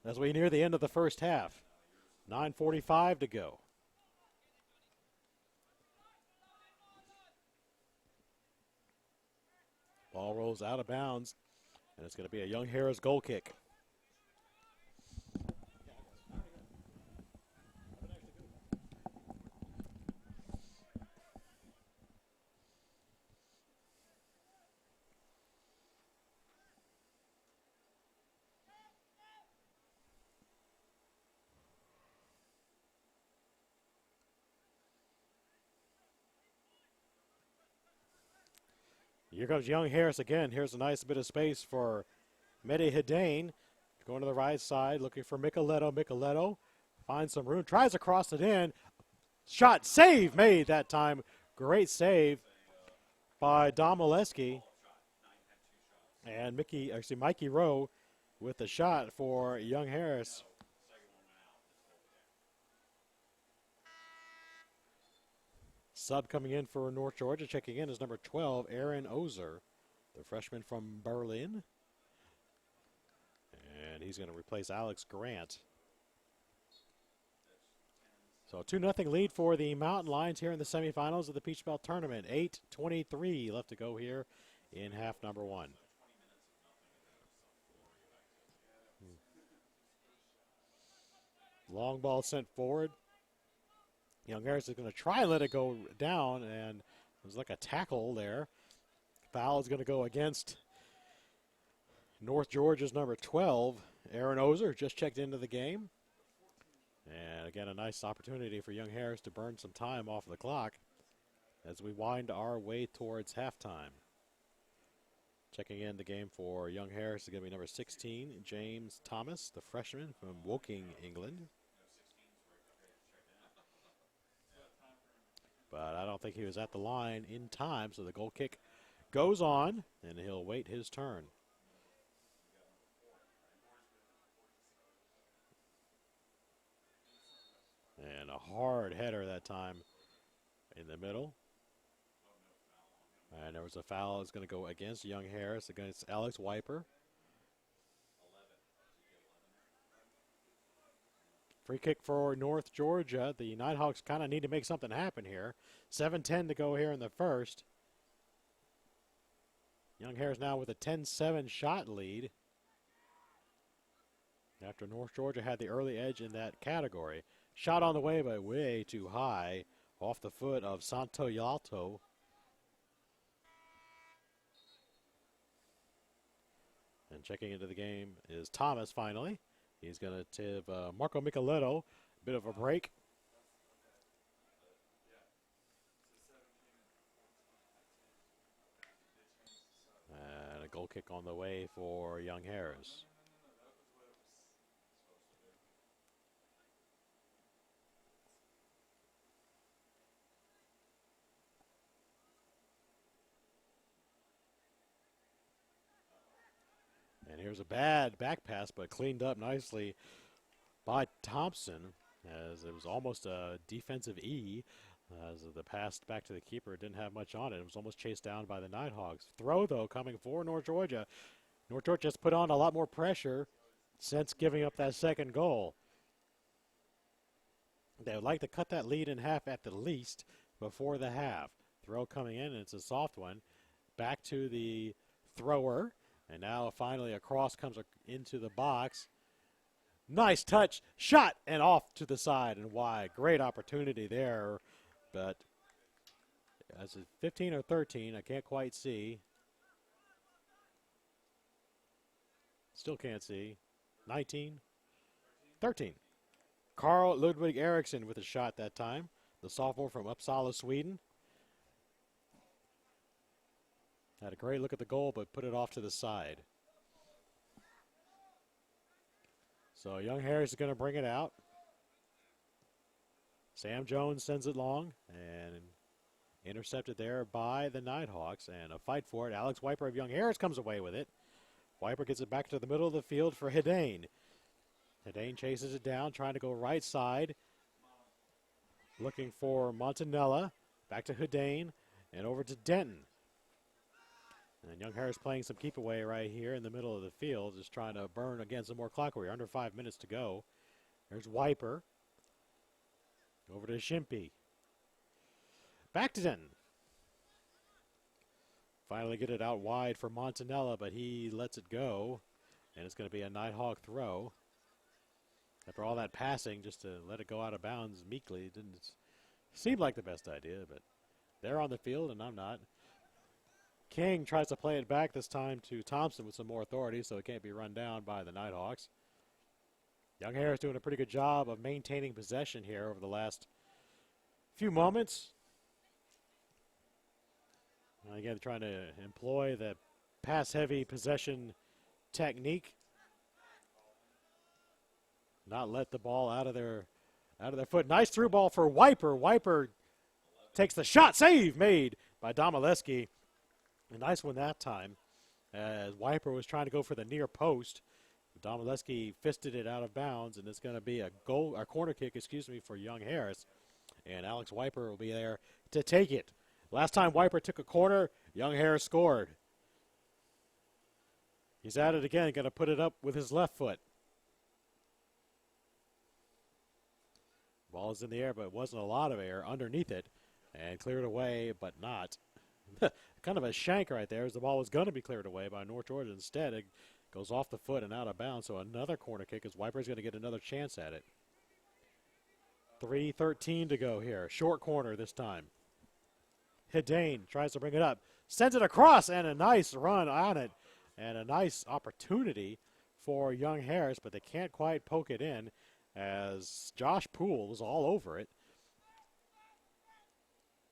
as we near the end of the first half. 9:45 to go. Ball rolls out of bounds, and it's going to be a Young Harris goal kick. Here comes Young Harris again. Here's a nice bit of space for Mehdi Hidane. Going to the right side, looking for Micheletto. Micheletto finds some room, tries to cross it in. Shot, save made that time. Great save by Dom Oleski. And Mikey Rowe with the shot for Young Harris. Sub coming in for North Georgia, checking in is number 12, Aaron Ozer, the freshman from Berlin. And he's going to replace Alex Grant. So 2-0 lead for the Mountain Lions here in the semifinals of the Peach Belt Tournament. 8:23 left to go here in half number one. Long ball sent forward. Young Harris is going to try and let it go down, and it was like a tackle there. Foul is going to go against North Georgia's number 12, Aaron Ozer, just checked into the game. And again, a nice opportunity for Young Harris to burn some time off the clock as we wind our way towards halftime. Checking in the game for Young Harris is going to be number 16, James Thomas, the freshman from Woking, England. But I don't think he was at the line in time, so the goal kick goes on, and he'll wait his turn. And a hard header that time in the middle. And there was a foul that's going to go against Young Harris, against Alex Wiper. Free kick for North Georgia. The Nighthawks kind of need to make something happen here. 7:10 to go here in the first. Young Harris now with a 10-7 shot lead, after North Georgia had the early edge in that category. Shot on the way, but way too high, off the foot of Santoyalto. And checking into the game is Thomas finally. He's going to give Marco Micheletto a bit of a break. Goal kick on the way for Young Harris. And here's a bad back pass, but cleaned up nicely by Thompson, as it was almost a defensive E. As the pass back to the keeper didn't have much on it. It was almost chased down by the Nighthawks. Throw, though, coming for North Georgia. North Georgia has put on a lot more pressure since giving up that second goal. They would like to cut that lead in half at the least before the half. Throw coming in, and it's a soft one. Back to the thrower, and now finally a cross comes into the box. Nice touch, shot, and off to the side and wide. Great opportunity there, but as a 15 or 13, I can't quite see. Still can't see. 19, 13. Carl Ludwig Eriksson with a shot that time, the sophomore from Uppsala, Sweden. Had a great look at the goal, but put it off to the side. So Young Harris is going to bring it out. Sam Jones sends it long and intercepted there by the Nighthawks, and a fight for it. Alex Wiper of Young Harris comes away with it. Wiper gets it back to the middle of the field for Hidane. Hidane chases it down, trying to go right side. Looking for Montanella. Back to Hidane and over to Denton. And Young Harris playing some keep away right here in the middle of the field, just trying to burn again some more clock. We're under 5 minutes to go. There's Wiper. Over to Shimpy. Back to Denton. Finally get it out wide for Montanella, but he lets it go. And it's going to be a Nighthawk throw. After all that passing, just to let it go out of bounds meekly, it didn't seem like the best idea, but they're on the field and I'm not. King tries to play it back this time to Thompson with some more authority, so it can't be run down by the Nighthawks. Young Harris doing a pretty good job of maintaining possession here over the last few moments. And again, trying to employ the pass-heavy possession technique. Not let the ball out of their foot. Nice through ball for Wiper. Wiper takes the shot. Save made by Domaleski. A nice one that time, as Wiper was trying to go for the near post. Domaleski fisted it out of bounds, and it's going to be a corner kick, for Young Harris. And Alex Wiper will be there to take it. Last time Wiper took a corner, Young Harris scored. He's at it again, going to put it up with his left foot. Ball is in the air, but it wasn't a lot of air underneath it, and cleared away, but not. Kind of a shank right there, as the ball was going to be cleared away by North Georgia. Instead, it goes off the foot and out of bounds, so another corner kick as Wiper's going to get another chance at it. 3:13 to go here. Short corner this time. Hidane tries to bring it up. Sends it across, and a nice run on it. And a nice opportunity for Young Harris, but they can't quite poke it in as Josh Poole was all over it,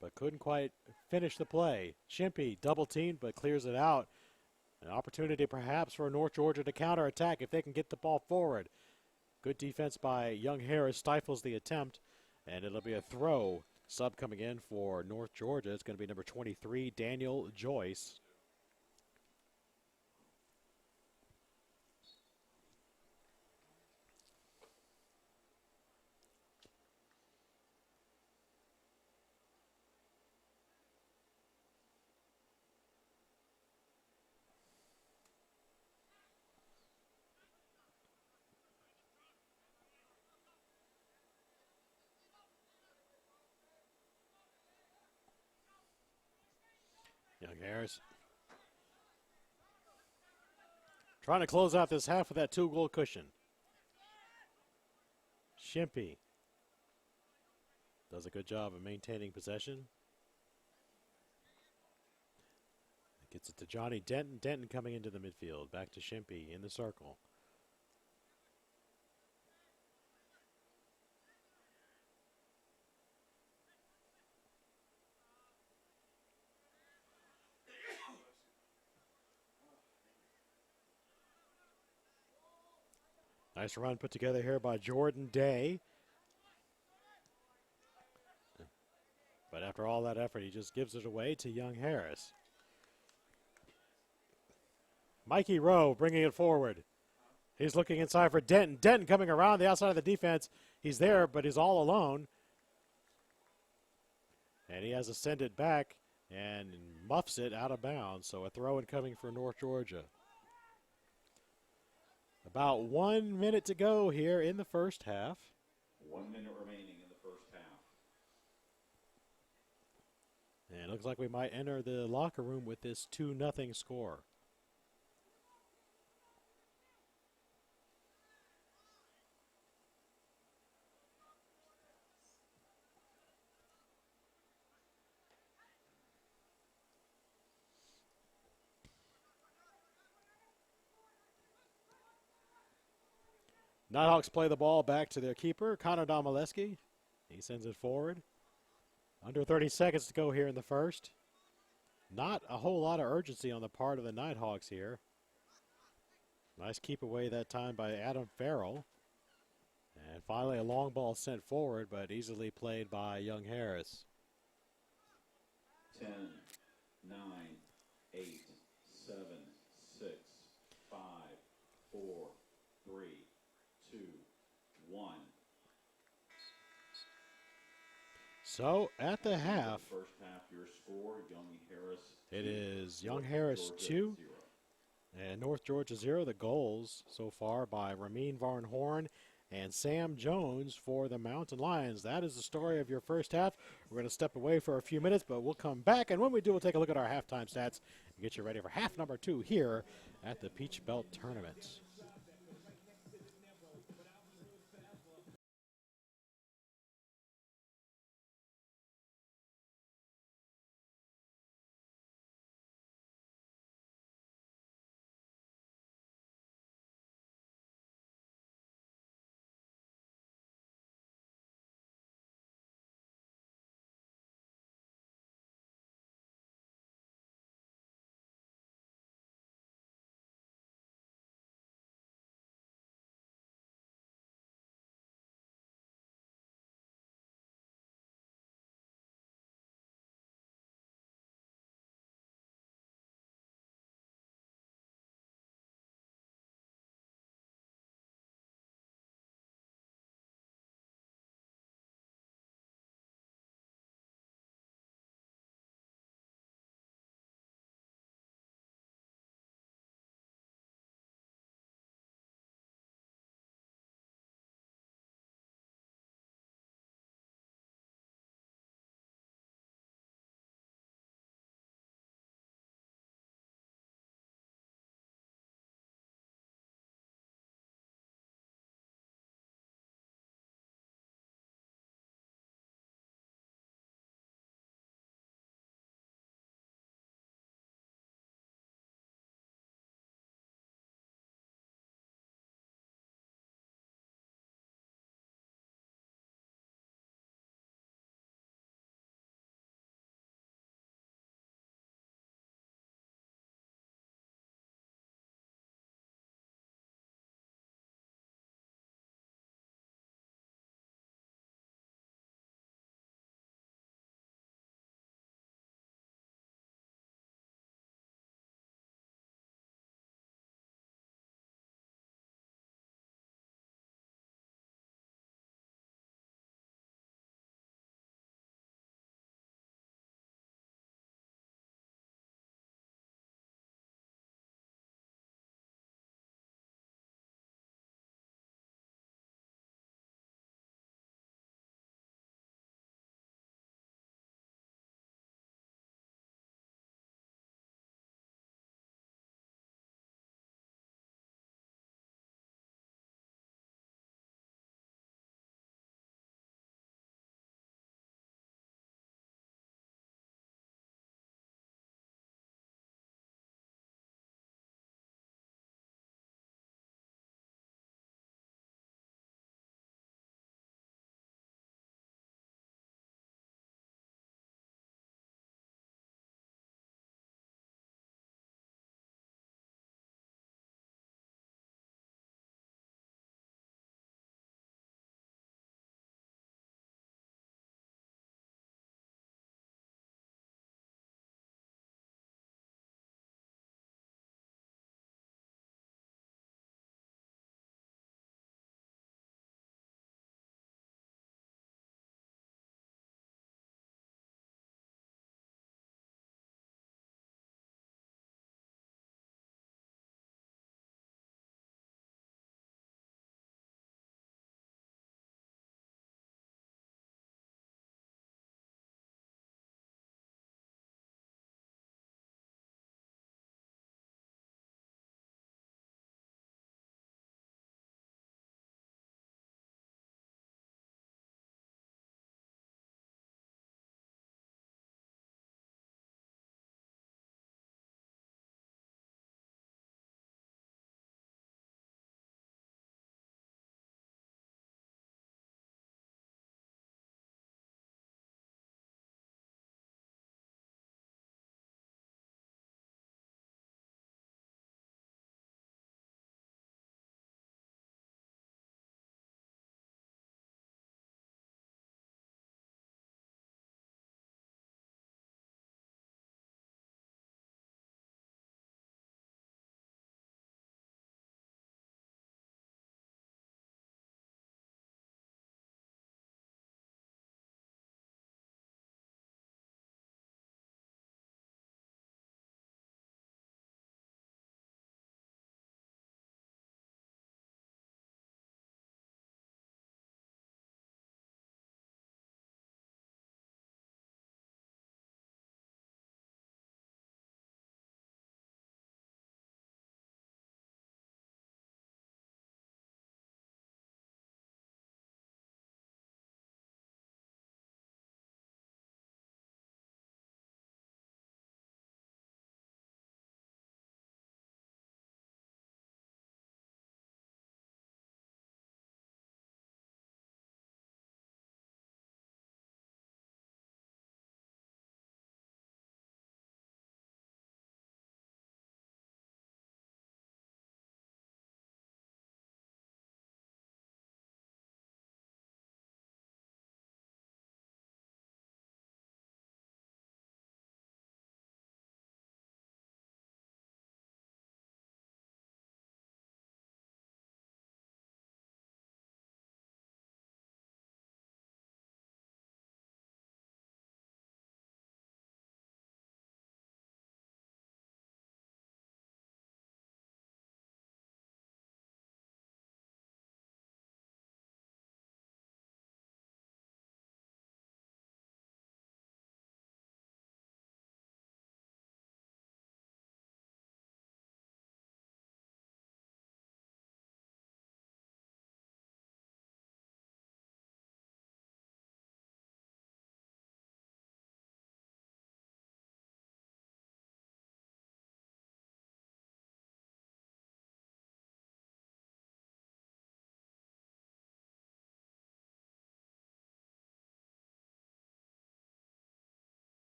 but couldn't quite finish the play. Shimpy double-teamed, but clears it out. An opportunity perhaps for North Georgia to counterattack if they can get the ball forward. Good defense by Young Harris stifles the attempt, and it'll be a throw. Sub coming in for North Georgia. It's going to be number 23, Daniel Joyce. Young Harris trying to close out this half with that 2-goal cushion. Shimpy does a good job of maintaining possession. Gets it to Johnny Denton. Denton coming into the midfield. Back to Shimpy in the circle. Nice run put together here by Jordan Day. But after all that effort, he just gives it away to Young Harris. Mikey Rowe bringing it forward. He's looking inside for Denton. Denton coming around the outside of the defense. He's there, but he's all alone. And he has to send it back and muffs it out of bounds. So a throw in coming for North Georgia. About 1 minute to go here in the first half. 1 minute remaining in the first half. And it looks like we might enter the locker room with this 2-0 score. Nighthawks play the ball back to their keeper, Connor Domaleski. He sends it forward. Under 30 seconds to go here in the first. Not a whole lot of urgency on the part of the Nighthawks here. Nice keep away that time by Adam Farrell. And finally a long ball sent forward, but easily played by Young Harris. 10, 9, 8, 7, 6, 5, 4, 3, 2, 1. So at the half, First half, your score, Young Harris. it is Young Harris 2 and North Georgia 0. The goals so far by Ramin Varnhorn and Sam Jones for the Mountain Lions. That is the story of your first half. We're going to step away for a few minutes, but we'll come back. And when we do, we'll take a look at our halftime stats and get you ready for half number 2 here at the Peach Belt Tournament.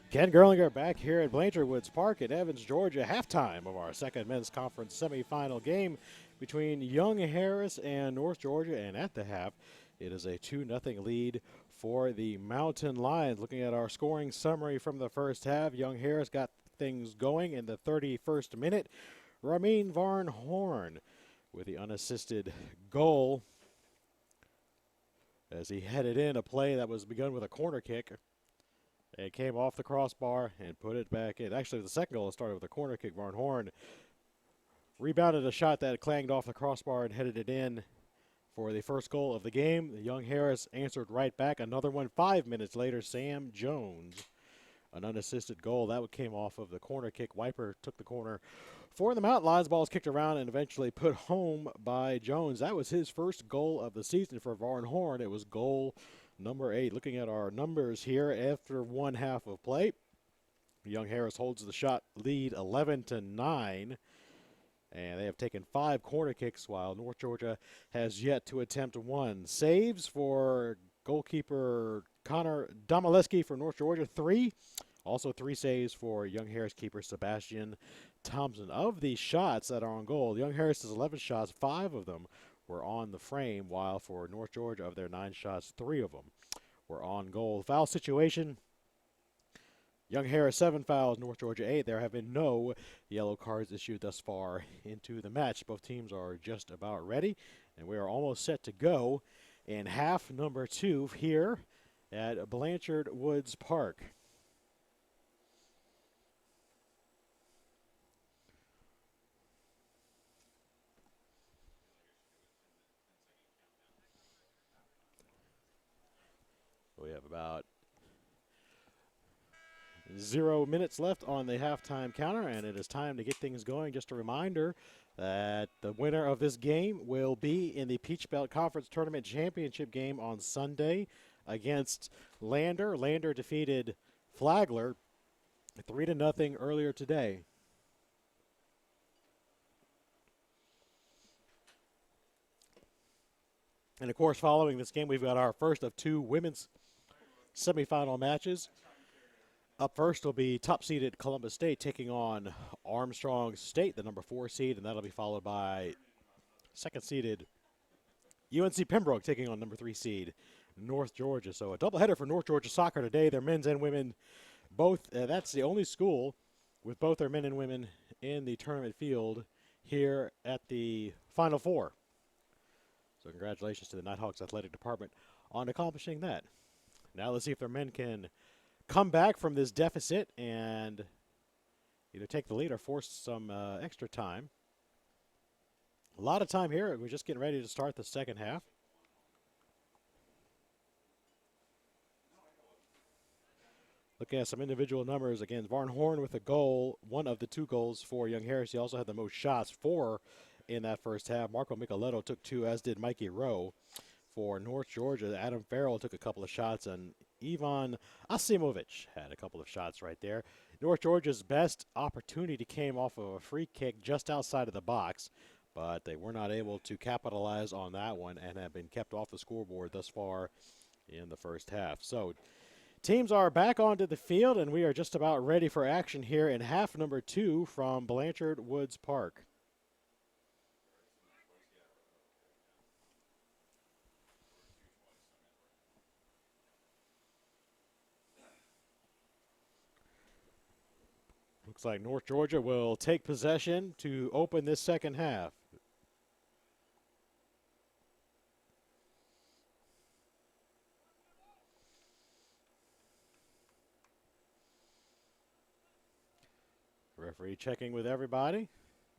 Ken Gerlinger back here at Blanchard Woods Park in Evans, Georgia. Halftime of our second men's conference semifinal game between Young Harris and North Georgia. And at the half, it is a 2-0 lead for the Mountain Lions. Looking at our scoring summary from the first half, Young Harris got things going in the 31st minute. Ramin Varn Horn with the unassisted goal as he headed in a play that was begun with a corner kick. It came off the crossbar and put it back in. Actually, the second goal started with a corner kick. Varn Horn rebounded a shot that clanged off the crossbar and headed it in for the first goal of the game. The Young Harris answered right back. Another one 5 minutes later, Sam Jones. An unassisted goal. That came off of the corner kick. Wiper took the corner for the Mountain Lions. Ball was kicked around and eventually put home by Jones. That was his first goal of the season for Varn Horn. It was goal number 8. Looking at our numbers here after one half of play, Young Harris holds the shot lead 11-9. And they have taken 5 corner kicks while North Georgia has yet to attempt one. Saves for goalkeeper Connor Domaleski for North Georgia, 3. Also 3 saves for Young Harris keeper Sebastian Thompson. Of these shots that are on goal, Young Harris has 11 shots, 5 of them were on the frame, while for North Georgia, of their 9 shots, 3 of them were on goal. Foul situation, Young Harris 7 fouls, North Georgia 8. There have been no yellow cards issued thus far into the match. Both teams are just about ready, and we are almost set to go in half number 2 here at Blanchard Woods Park. We have about 0 minutes left on the halftime counter, and it is time to get things going. Just a reminder that the winner of this game will be in the Peach Belt Conference Tournament Championship game on Sunday against Lander. Lander defeated Flagler 3-0 earlier today. And, of course, following this game, we've got our first of 2 women's semifinal matches. Up first will be top-seeded Columbus State taking on Armstrong State, the number 4 seed, and that'll be followed by second-seeded UNC Pembroke taking on number 3 seed North Georgia. So a doubleheader for North Georgia soccer today. Their men's and women both. That's the only school with both their men and women in the tournament field here at the Final Four. So congratulations to the Nighthawks Athletic Department on accomplishing that. Now let's see if their men can come back from this deficit and either take the lead or force some extra time. A lot of time here. We're just getting ready to start the second half. Looking at some individual numbers, again, Varn Horn with a goal, one of the 2 goals for Young Harris. He also had the most shots, 4 in that first half. Marco Micheletto took 2, as did Mikey Rowe. For North Georgia, Adam Farrell took a couple of shots, and Ivan Asimovic had a couple of shots right there. North Georgia's best opportunity came off of a free kick just outside of the box, but they were not able to capitalize on that one and have been kept off the scoreboard thus far in the first half. So teams are back onto the field, and we are just about ready for action here in half number 2 from Blanchard Woods Park. Looks like North Georgia will take possession to open this second half. Referee checking with everybody,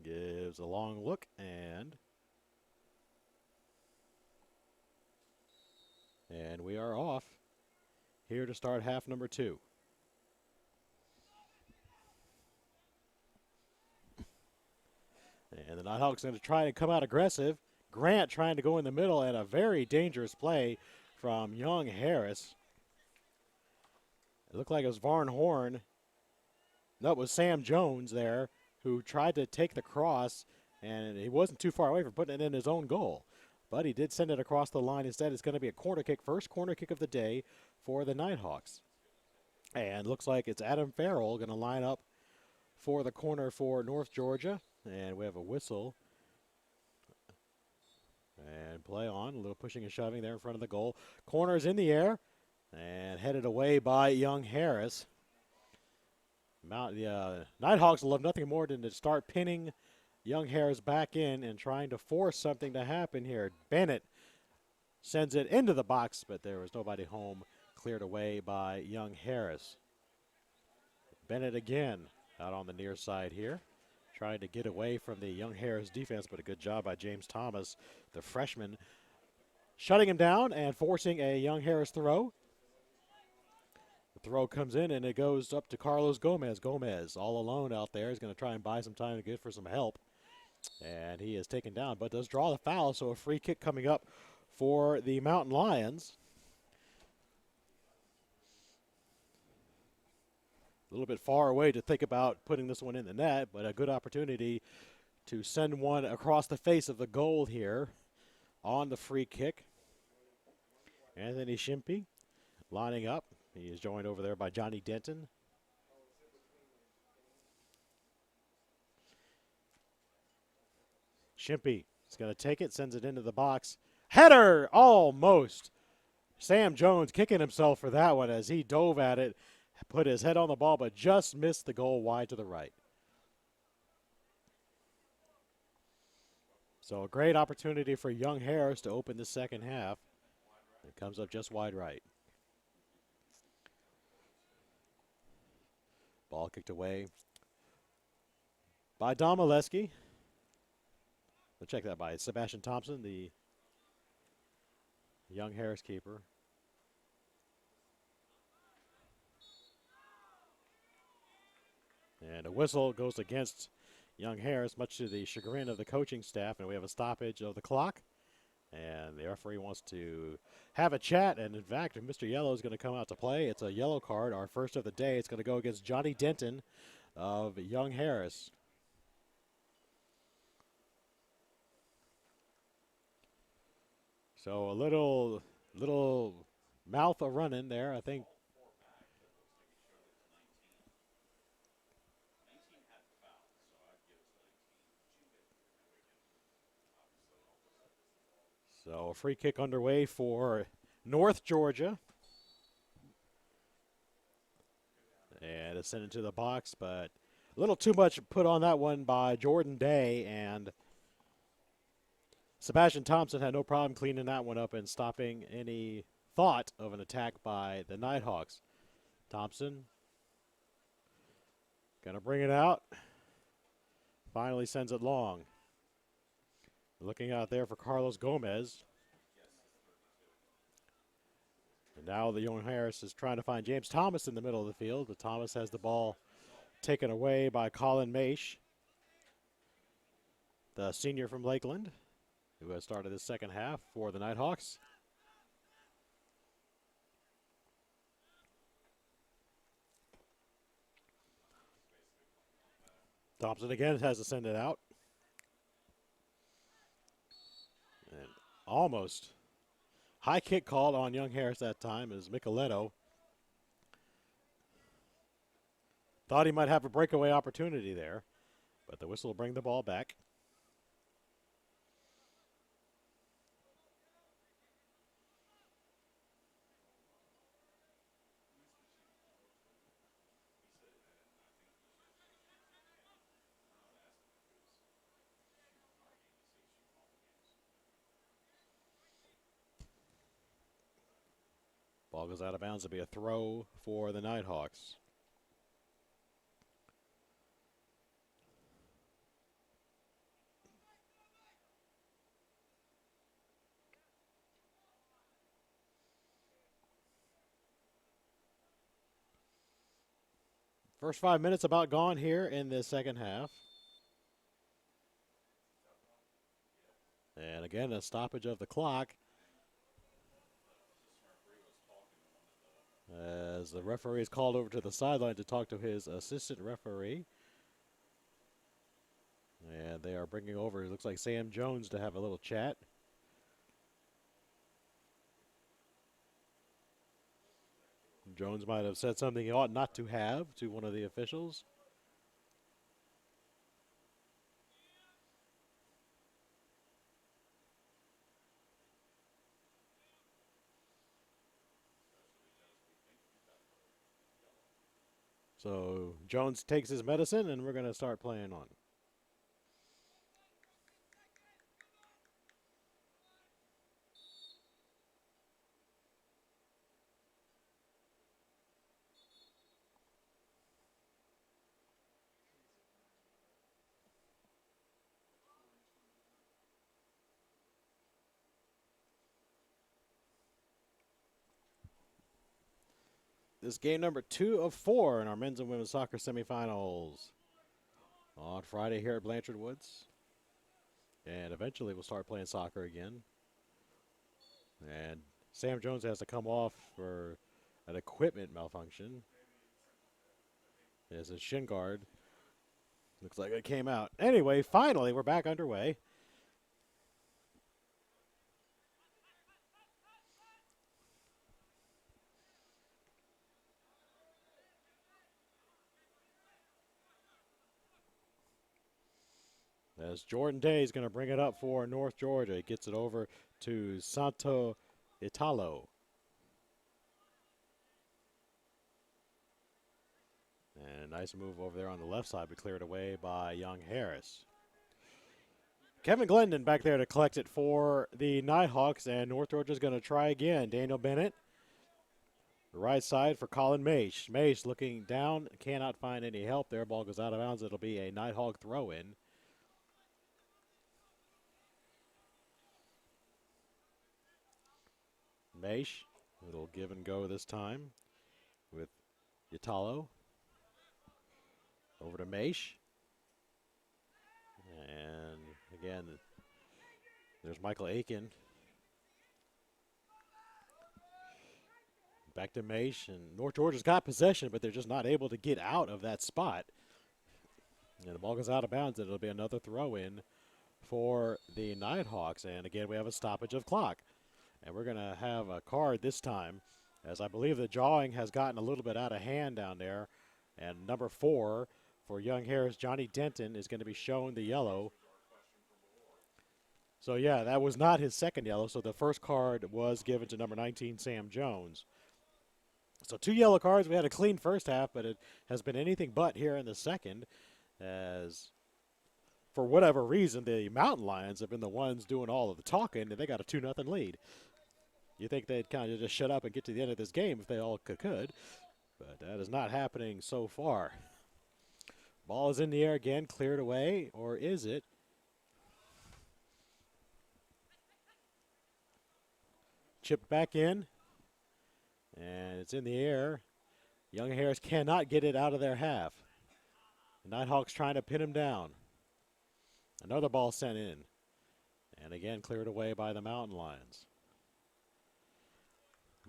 gives a long look, and we are off here to start half number 2. And the Nighthawks going to try and come out aggressive. Grant trying to go in the middle, and a very dangerous play from Young Harris. It looked like it was Varn Horn. No, it was Sam Jones there who tried to take the cross, and he wasn't too far away from putting it in his own goal. But he did send it across the line. Instead, it's going to be a corner kick, first corner kick of the day for the Nighthawks. And looks like it's Adam Farrell going to line up for the corner for North Georgia. And we have a whistle. And play on. A little pushing and shoving there in front of the goal. Corner is in the air and headed away by Young Harris. The Nighthawks love nothing more than to start pinning Young Harris back in and trying to force something to happen here. Bennett sends it into the box, but there was nobody home. Cleared away by Young Harris. Bennett again out on the near side here, trying to get away from the Young Harris defense, but a good job by James Thomas, the freshman, shutting him down and forcing a Young Harris throw. The throw comes in, and it goes up to Carlos Gomez. Gomez all alone out there. He's going to try and buy some time to get for some help. And he is taken down, but does draw the foul, so a free kick coming up for the Mountain Lions. A little bit far away to think about putting this one in the net, but a good opportunity to send one across the face of the goal here on the free kick. Anthony Shimpey lining up. He is joined over there by Johnny Denton. Shimpey is going to take it, sends it into the box. Header! Almost. Sam Jones kicking himself for that one as he dove at it, put his head on the ball, but just missed the goal wide to the right. So a great opportunity for Young Harris to open the second half. It comes up just wide right. Ball kicked away by Dom Oleski. We'll check that by Sebastian Thompson, the Young Harris keeper. And a whistle goes against Young Harris, much to the chagrin of the coaching staff. And we have a stoppage of the clock. And the referee wants to have a chat. And, in fact, if Mr. Yellow is going to come out to play, it's a yellow card, our first of the day. It's going to go against Johnny Denton of Young Harris. So a little mouth a running there, I think. So a free kick underway for North Georgia. And it's sent into the box, but a little too much put on that one by Jordan Day, and Sebastian Thompson had no problem cleaning that one up and stopping any thought of an attack by the Nighthawks. Thompson gonna bring it out. Finally sends it long. Looking out there for Carlos Gomez. And now the Young Harris is trying to find James Thomas in the middle of the field, but Thomas has the ball taken away by Colin Maish, the senior from Lakeland, who has started the second half for the Nighthawks. Thompson again has to send it out. And almost high kick called on Young Harris that time as Micheletto thought he might have a breakaway opportunity there, but the whistle will bring the ball back. Ball goes out of bounds. It'll be a throw for the Nighthawks. First 5 minutes about gone here in the second half. And again, a stoppage of the clock as the referee is called over to the sideline to talk to his assistant referee. And they are bringing over, it looks like Sam Jones, to have a little chat. Jones might have said something he ought not to have to one of the officials. So Jones takes his medicine, and we're going to start playing on. This is game number 2 of 4 in our men's and women's soccer semifinals on Friday here at Blanchard Woods. And eventually we'll start playing soccer again. And Sam Jones has to come off for an equipment malfunction. As his shin guard looks like it came out. Anyway, finally we're back underway. As Jordan Day is going to bring it up for North Georgia. He gets it over to Santo Italo. And a nice move over there on the left side, but cleared away by Young Harris. Kevin Glendon back there to collect it for the Nighthawks, and North Georgia's going to try again. Daniel Bennett, the right side for Colin Maish. Maish looking down, cannot find any help there. Ball goes out of bounds. It'll be a Nighthawk throw-in. Maish, little give and go this time with Italo. Over to Maish. And again, there's Michael Aiken. Back to Maish, and North Georgia's got possession, but they're just not able to get out of that spot. And the ball goes out of bounds, and it'll be another throw-in for the Nighthawks. And again, we have a stoppage of clock. And we're going to have a card this time, as I believe the jawing has gotten a little bit out of hand down there. And number 4 for Young Harris, Johnny Denton, is going to be shown the yellow. So, yeah, that was not his second yellow. So the first card was given to number 19, Sam Jones. So 2 yellow cards. We had a clean first half, but it has been anything but here in the second, as for whatever reason, the Mountain Lions have been the ones doing all of the talking, and they got a 2-0 lead. You think they'd kind of just shut up and get to the end of this game if they all could, but that is not happening so far. Ball is in the air again, cleared away, or is it? Chipped back in, and it's in the air. Young Harris cannot get it out of their half. The Nighthawks trying to pin him down. Another ball sent in, and again cleared away by the Mountain Lions.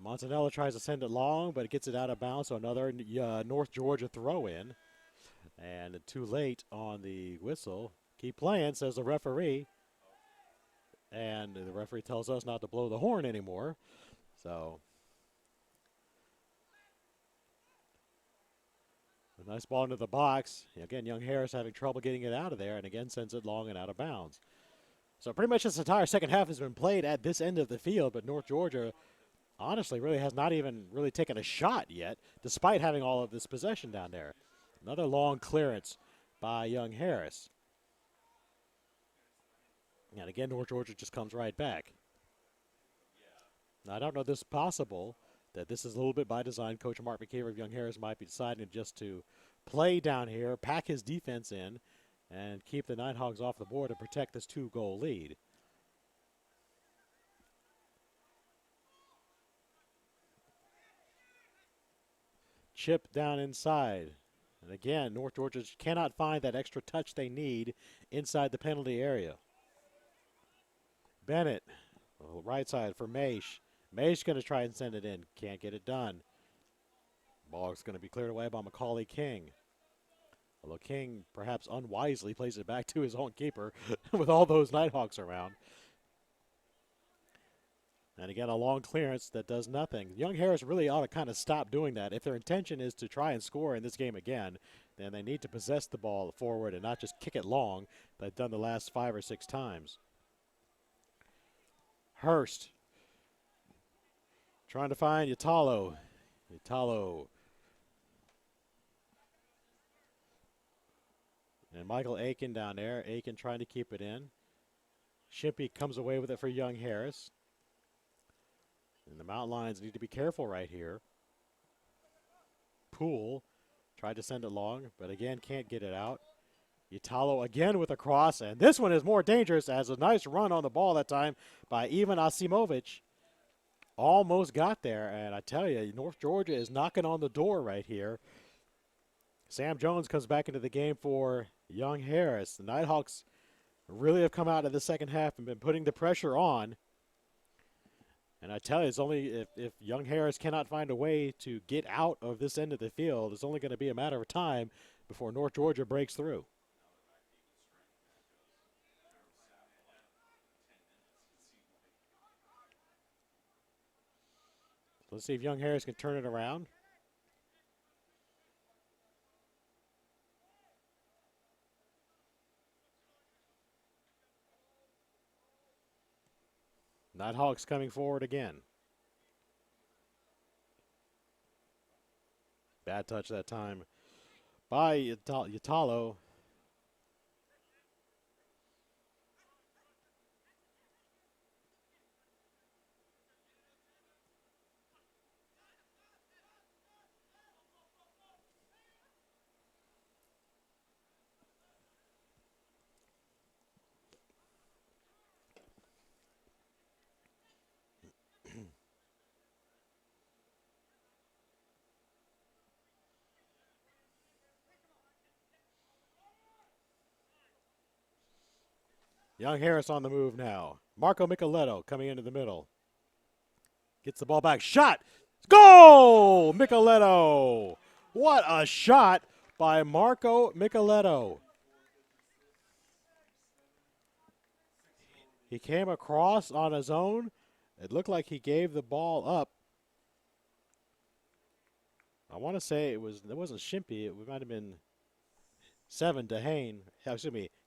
Montanella tries to send it long, but it gets it out of bounds, so another North Georgia throw-in. And too late on the whistle. Keep playing, says the referee. And the referee tells us not to blow the horn anymore. So, a nice ball into the box. Again, Young Harris having trouble getting it out of there, and again sends it long and out of bounds. So pretty much this entire second half has been played at this end of the field, but North Georgia honestly really has not even really taken a shot yet, despite having all of this possession down there. Another long clearance by Young Harris. And again, North Georgia just comes right back. Now, I don't know if this is possible, that this is a little bit by design. Coach Mark McKeever of Young Harris might be deciding just to play down here, pack his defense in, and keep the Nighthawks off the board to protect this 2-goal lead. Chip down inside. And again, North Georgia cannot find that extra touch they need inside the penalty area. Bennett, right side for Maish. Maish going to try and send it in. Can't get it done. Ball is going to be cleared away by Macaulay King. Although King perhaps unwisely plays it back to his own keeper with all those Nighthawks around. And again, a long clearance that does nothing. Young Harris really ought to kind of stop doing that. If their intention is to try and score in this game again, then they need to possess the ball forward and not just kick it long. They've done the last 5 or 6 times. Hurst trying to find Yatalo. Yatalo. And Michael Aiken down there. Aiken trying to keep it in. Shimpy comes away with it for Young Harris. And the Mountain Lions need to be careful right here. Poole tried to send it long, but again can't get it out. Italo again with a cross, and this one is more dangerous as a nice run on the ball that time by Ivan Asimovich. Almost got there, and I tell you, North Georgia is knocking on the door right here. Sam Jones comes back into the game for Young Harris. The Nighthawks really have come out of the second half and been putting the pressure on. And I tell you, it's only if Young Harris cannot find a way to get out of this end of the field, it's only going to be a matter of time before North Georgia breaks through. Let's see if Young Harris can turn it around. Nighthawks coming forward again. Bad touch that time by Yatalo. Young Harris on the move now. Marco Micheletto coming into the middle. Gets the ball back. Shot! Goal! Micheletto! What a shot by Marco Micheletto. He came across on his own. It looked like he gave the ball up. I want to say it wasn't Shimpy. It might have been 7 to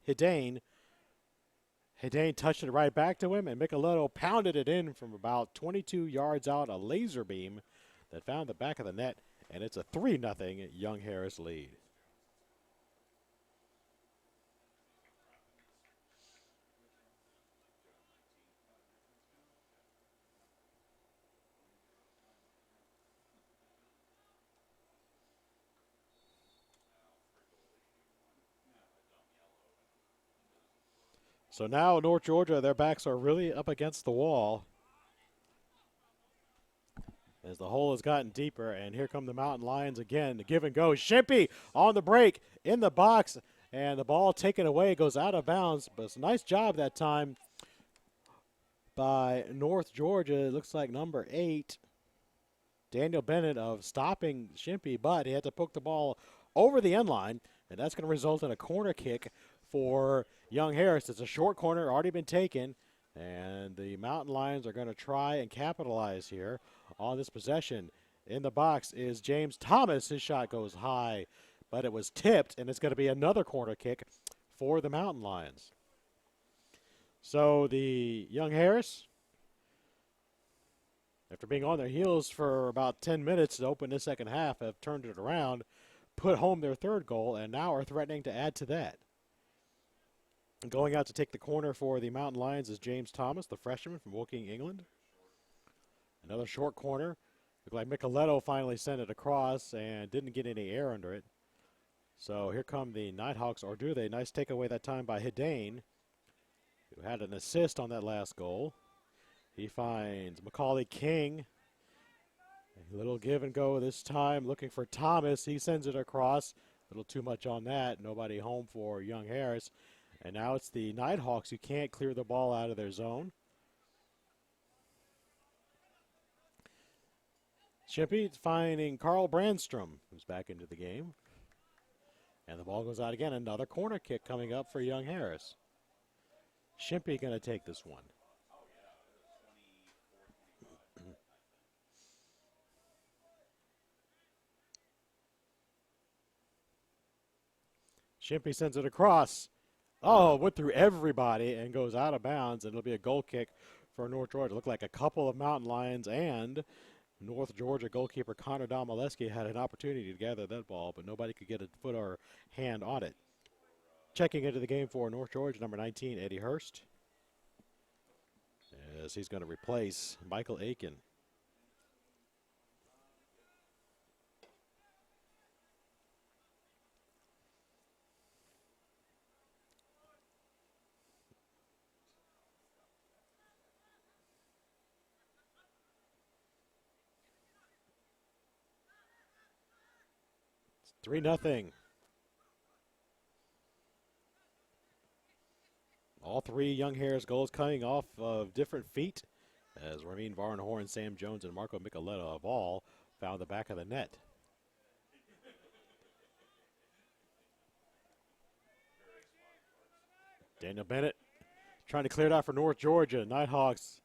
Hidane. Hidane touched it right back to him, and Micheletto pounded it in from about 22 yards out, a laser beam that found the back of the net, and it's a 3-0 Young Harris lead. So now North Georgia, their backs are really up against the wall as the hole has gotten deeper, and here come the Mountain Lions again. The give and go. Shimpy on the break in the box, and the ball taken away, goes out of bounds, but it's a nice job that time by North Georgia. It looks like number 8, Daniel Bennett, of stopping Shimpy, but he had to poke the ball over the end line, and that's going to result in a corner kick for Young Harris. It's a short corner, already been taken, and the Mountain Lions are going to try and capitalize here on this possession. In the box is James Thomas. His shot goes high, but it was tipped, and it's going to be another corner kick for the Mountain Lions. So the Young Harris, after being on their heels for about 10 minutes to open the second half, have turned it around, put home their third goal, and now are threatening to add to that. Going out to take the corner for the Mountain Lions is James Thomas, the freshman from Woking, England. Another short corner. Looked like Micheletto finally sent it across and didn't get any air under it. So here come the Nighthawks, or do they? Nice takeaway that time by Hidane, who had an assist on that last goal. He finds Macaulay King. A little give and go this time, looking for Thomas. He sends it across. A little too much on that. Nobody home for Young Harris. And now it's the Nighthawks who can't clear the ball out of their zone. Shimpy finding Carl Brandstrom, who's back into the game. And the ball goes out again. Another corner kick coming up for Young Harris. Shimpy going to take this one. Shimpy sends it across. Oh, went through everybody and goes out of bounds, and it'll be a goal kick for North Georgia. Looked like a couple of Mountain Lions and North Georgia goalkeeper Connor Domaleski had an opportunity to gather that ball, but nobody could get a foot or hand on it. Checking into the game for North Georgia, number 19, Eddie Hurst, as he's going to replace Michael Aiken. It's 3-0. All three Young Harris goals coming off of different feet, as Ramin Varnhorn, Sam Jones, and Marco Micheletto have all found the back of the net. Daniel Bennett trying to clear it out for North Georgia. Nighthawks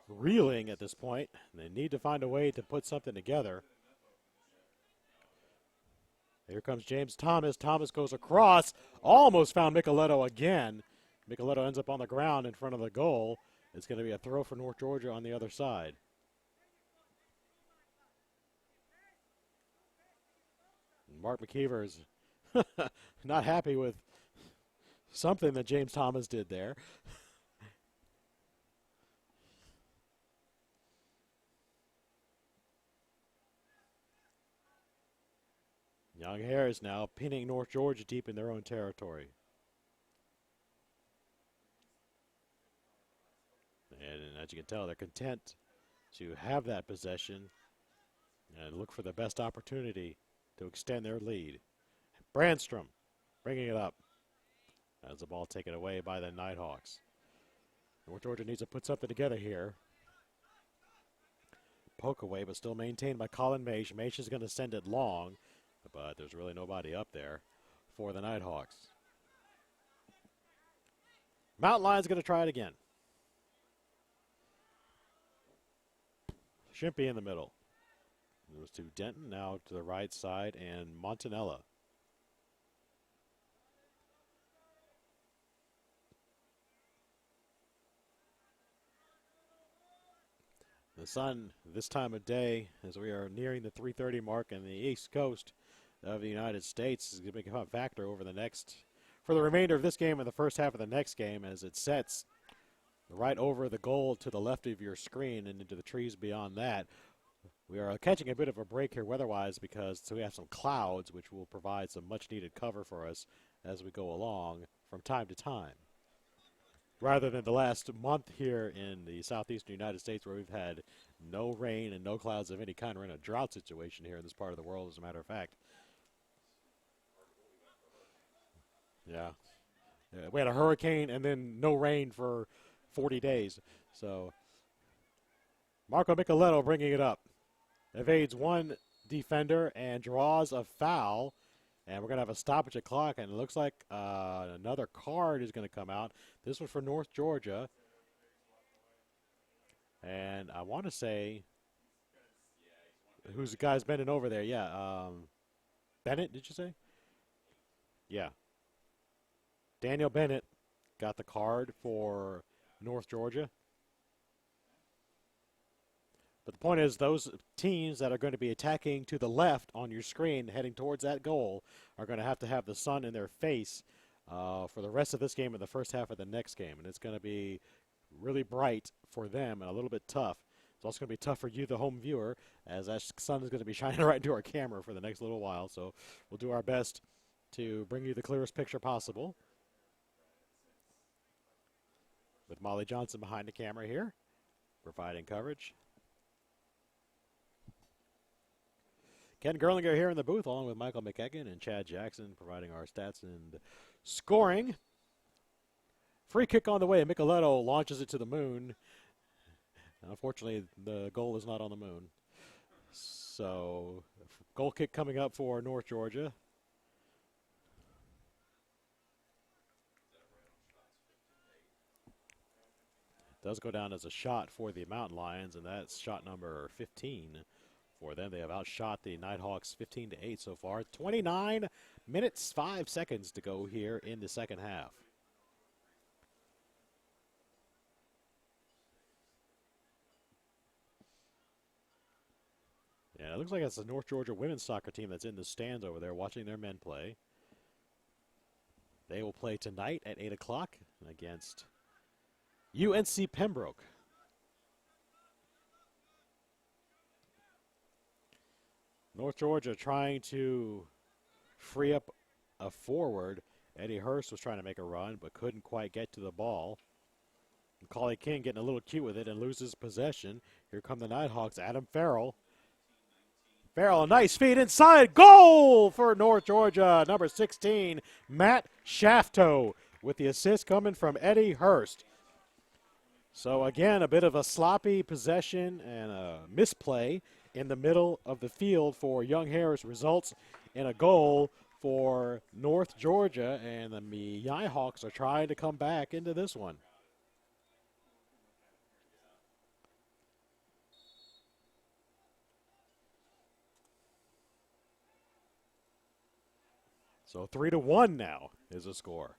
reeling at this point. They need to find a way to put something together. Here comes James Thomas. Thomas goes across. Almost found Micheletto again. Micheletto ends up on the ground in front of the goal. It's going to be a throw for North Georgia on the other side. Mark McKeever is not happy with something that James Thomas did there. Young Harris now pinning North Georgia deep in their own territory. And as you can tell, they're content to have that possession and look for the best opportunity to extend their lead. Brandstrom bringing it up as the ball taken away by the Nighthawks. North Georgia needs to put something together here. Poke away, but still maintained by Colin Maish. Maish is going to send it long, but there's really nobody up there for the Nighthawks. Mountain Lions going to try it again. Shimpy in the middle. It was to Denton, now to the right side, and Montanella. The sun this time of day, as we are nearing the 3:30 mark in the east coast of the United States, is going to become a factor over the next, for the remainder of this game and the first half of the next game, as it sets right over the goal to the left of your screen and into the trees beyond that. We are catching a bit of a break here weather-wise because we have some clouds, which will provide some much-needed cover for us as we go along from time to time. Rather than the last month here in the southeastern United States where we've had no rain and no clouds of any kind. We're in a drought situation here in this part of the world, as a matter of fact. Yeah. We had a hurricane and then no rain for 40 days. So Marco Micheletto bringing it up. Evades one defender and draws a foul. And we're going to have a stoppage at clock, and it looks like another card is going to come out. This one for North Georgia. And I want to say, who's the guy's bending over there? Yeah, Bennett, did you say? Yeah. Daniel Bennett got the card for North Georgia. But the point is, those teams that are going to be attacking to the left on your screen, heading towards that goal, are going to have the sun in their face for the rest of this game and the first half of the next game. And it's going to be really bright for them and a little bit tough. It's also going to be tough for you, the home viewer, as that sun is going to be shining right into our camera for the next little while. So we'll do our best to bring you the clearest picture possible. With Molly Johnson behind the camera here, providing coverage. Ken Gerlinger here in the booth, along with Michael McEgan and Chad Jackson, providing our stats and scoring. Free kick on the way. Micheletto launches it to the moon. Unfortunately, the goal is not on the moon. So, goal kick coming up for North Georgia. Does go down as a shot for the Mountain Lions, and that's shot number 15 For them, they have outshot the Nighthawks 15-8 so far. 29 minutes, 5 seconds to go here in the second half. Yeah, it looks like it's the North Georgia women's soccer team that's in the stands over there watching their men play. They will play tonight at 8 o'clock against UNC Pembroke. North Georgia trying to free up a forward. Eddie Hurst was trying to make a run but couldn't quite get to the ball. Macaulay King getting a little cute with it and loses possession. Here come the Nighthawks. Adam Farrell. Farrell, a nice feed inside. Goal for North Georgia. Number 16, Matt Shafto, with the assist coming from Eddie Hurst. So again, a bit of a sloppy possession and a misplay in the middle of the field for Young Harris results in a goal for North Georgia, and the Nighthawks are trying to come back into this one. So 3-1 now is the score.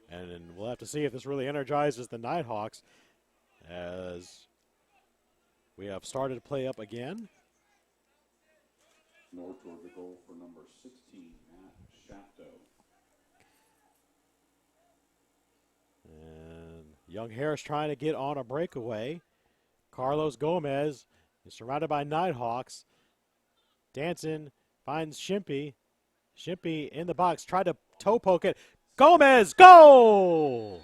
And we'll have to see if this really energizes the Nighthawks as we have started to play up again. North Georgia goal for number 16, Matt Shafto. And Young Harris trying to get on a breakaway. Carlos Gomez is surrounded by Nighthawks. Danson finds Shimpy. Shimpy in the box, tried to toe poke it. Gomez, goal!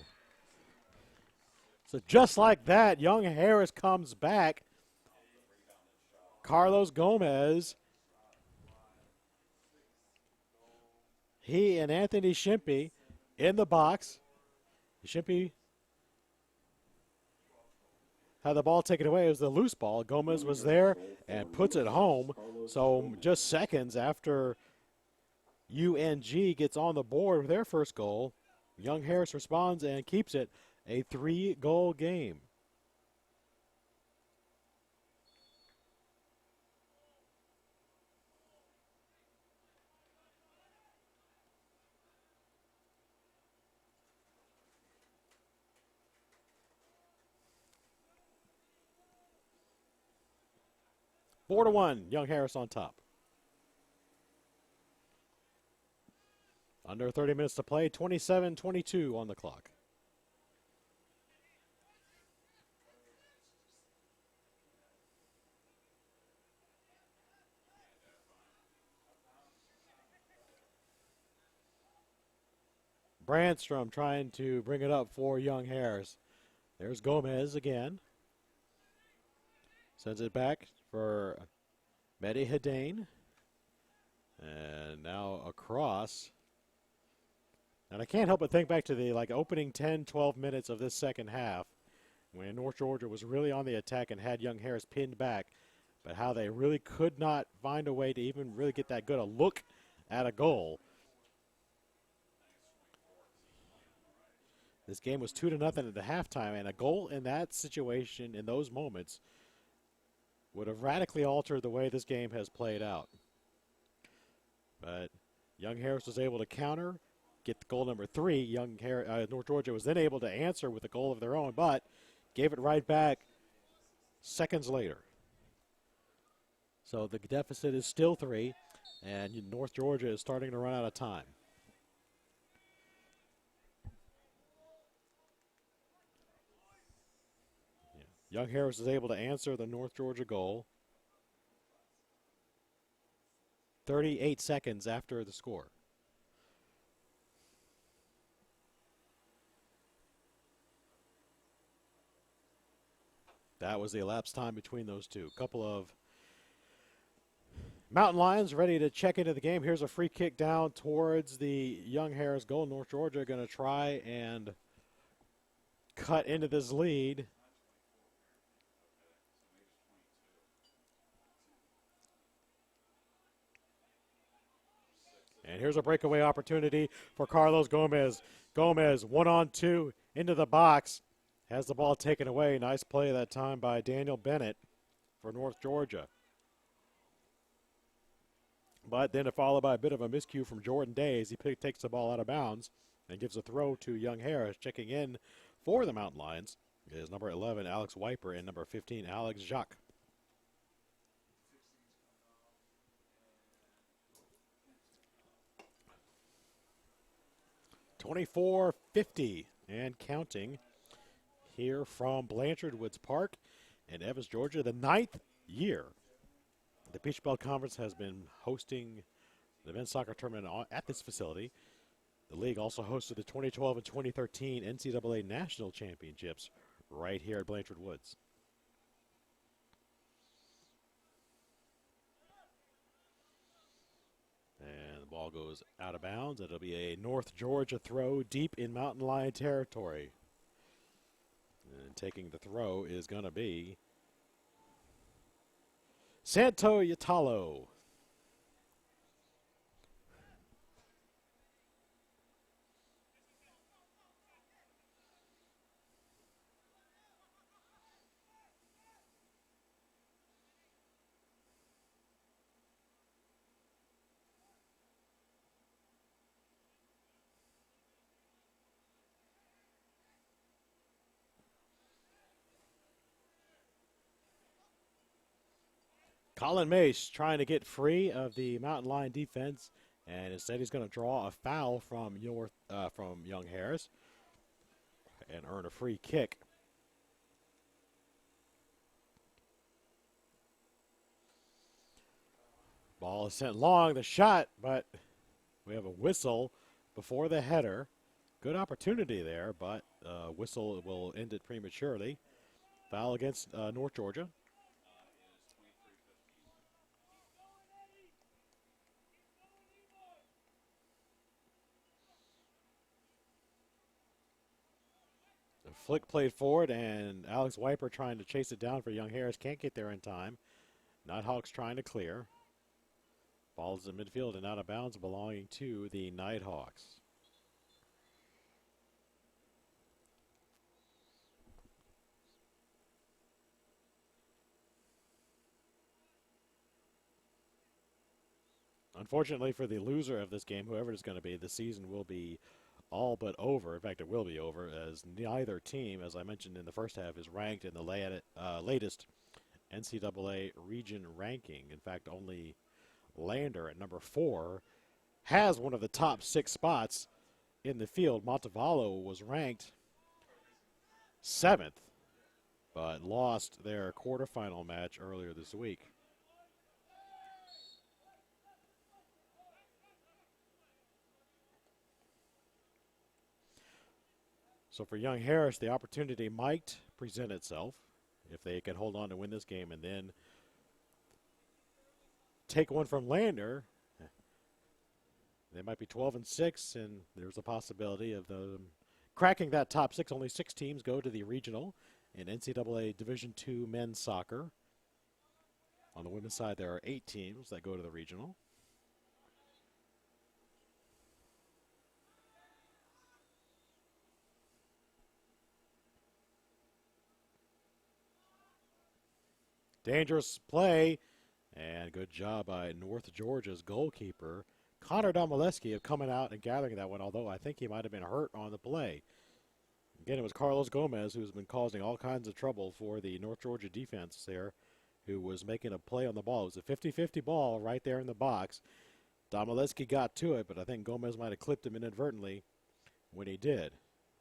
So just like that, Young Harris comes back. Carlos Gomez. He and Anthony Shimpy in the box. Shimpy had the ball taken away. It was the loose ball. Gomez was there and puts it home. So just seconds after UNG gets on the board with their first goal, Young Harris responds and keeps it a 3-goal game. Four to 1, Young Harris on top. Under 30 minutes to play, 27-22 on the clock. Brandstrom trying to bring it up for Young Harris. There's Gomez again. Sends it back for Mehdi Hadain. And now across. And I can't help but think back to the opening 10, 12 minutes of this second half when North Georgia was really on the attack and had Young Harris pinned back, but how they really could not find a way to even really get that good a look at a goal. This game was 2-0 at the halftime, and a goal in that situation, in those moments, would have radically altered the way this game has played out. But Young Harris was able to counter, get the goal number 3. North Georgia was then able to answer with a goal of their own, but gave it right back seconds later. So the deficit is still 3, and North Georgia is starting to run out of time. Young Harris is able to answer the North Georgia goal 38 seconds after the score. That was the elapsed time between those two. A couple of Mountain Lions ready to check into the game. Here's a free kick down towards the Young Harris goal. North Georgia going to try and cut into this lead. And here's a breakaway opportunity for Carlos Gomez. Gomez, 1-on-2 into the box. Has the ball taken away. Nice play that time by Daniel Bennett for North Georgia. But then followed by a bit of a miscue from Jordan Day as he takes the ball out of bounds and gives a throw to Young Harris. Checking in for the Mountain Lions is number 11, Alex Wiper, and number 15, Alex Jacques. 24-50 and counting here from Blanchard Woods Park in Evans, Georgia. The 9th year the Peach Belt Conference has been hosting the men's soccer tournament at this facility. The league also hosted the 2012 and 2013 NCAA National Championships right here at Blanchard Woods. And the ball goes out of bounds. It'll be a North Georgia throw deep in Mountain Lion territory. And taking the throw is going to be Santo Yatalo. Colin Mace trying to get free of the Mountain Lion defense, and instead he's going to draw a foul from Young Harris and earn a free kick. Ball is sent long, the shot, but we have a whistle before the header. Good opportunity there, but whistle will end it prematurely. Foul against North Georgia. The flick played forward, and Alex Wiper trying to chase it down for Young Harris. Can't get there in time. Nighthawks trying to clear. Ball is in midfield and out of bounds, belonging to the Nighthawks. Unfortunately for the loser of this game, whoever it's going to be, the season will be all but over. In fact, it will be over, as neither team, as I mentioned in the first half, is ranked in the latest NCAA region ranking. In fact, only Lander at number 4 has one of the top 6 spots in the field. Montevallo was ranked 7th, but lost their quarterfinal match earlier this week. So for Young Harris, the opportunity might present itself if they can hold on to win this game and then take one from Lander. They might be 12-6, and there's a possibility of them cracking that top 6. Only 6 teams go to the regional in NCAA Division II men's soccer. On the women's side, there are 8 teams that go to the regional. Dangerous play, and good job by North Georgia's goalkeeper, Connor Domoleski, of coming out and gathering that one, although I think he might have been hurt on the play. Again, it was Carlos Gomez who's been causing all kinds of trouble for the North Georgia defense there, who was making a play on the ball. It was a 50-50 ball right there in the box. Domoleski got to it, but I think Gomez might have clipped him inadvertently when he did.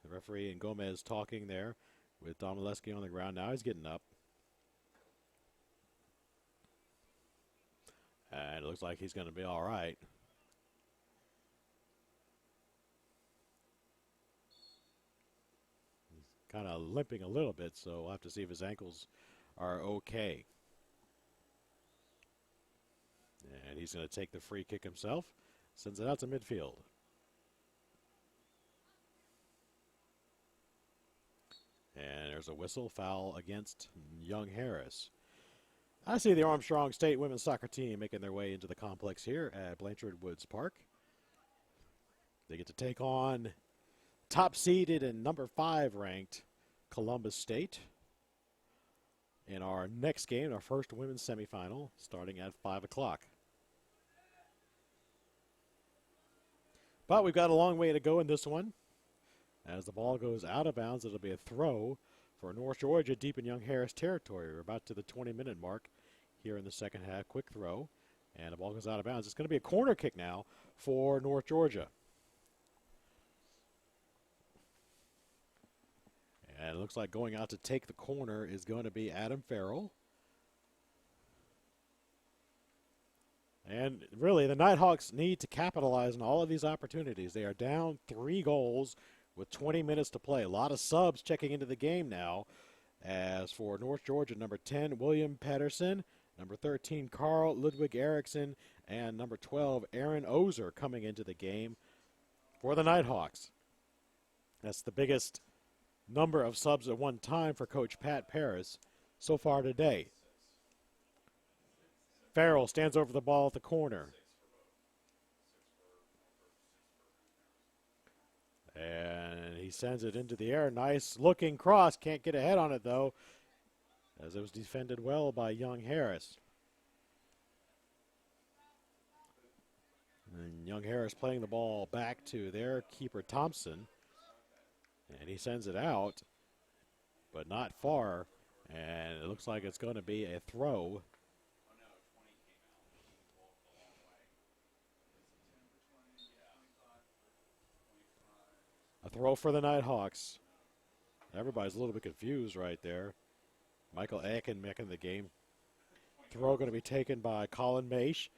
The referee and Gomez talking there with Domoleski on the ground. Now he's getting up. And it looks like he's going to be all right. He's kind of limping a little bit, so we'll have to see if his ankles are okay. And he's going to take the free kick himself, sends it out to midfield. And there's a whistle, foul against Young Harris. I see the Armstrong State women's soccer team making their way into the complex here at Blanchard Woods Park. They get to take on top-seeded and number 5 ranked Columbus State in our next game, our first women's semifinal, starting at 5 o'clock. But we've got a long way to go in this one. As the ball goes out of bounds, it'll be a throw for North Georgia deep in Young Harris territory. We're about to the 20-minute mark here in the second half. Quick throw, and the ball goes out of bounds. It's going to be a corner kick now for North Georgia. And it looks like going out to take the corner is going to be Adam Farrell. And really, the Nighthawks need to capitalize on all of these opportunities. They are down 3 goals with 20 minutes to play. A lot of subs checking into the game now. As for North Georgia, number 10, William Pedersen, number 13, Carl Ludwig Eriksson, and number 12, Aaron Ozer coming into the game for the Nighthawks. That's the biggest number of subs at one time for Coach Pat Paris so far today. Farrell stands over the ball at the corner. And he sends it into the air. Nice looking cross. Can't get ahead on it, though, as it was defended well by Young Harris. And Young Harris playing the ball back to their keeper, Thompson. And he sends it out, but not far. And it looks like it's going to be a throw. A throw for the Nighthawks. Everybody's a little bit confused right there. Michael Aiken making the game. Throw going to be taken by Colin Maish.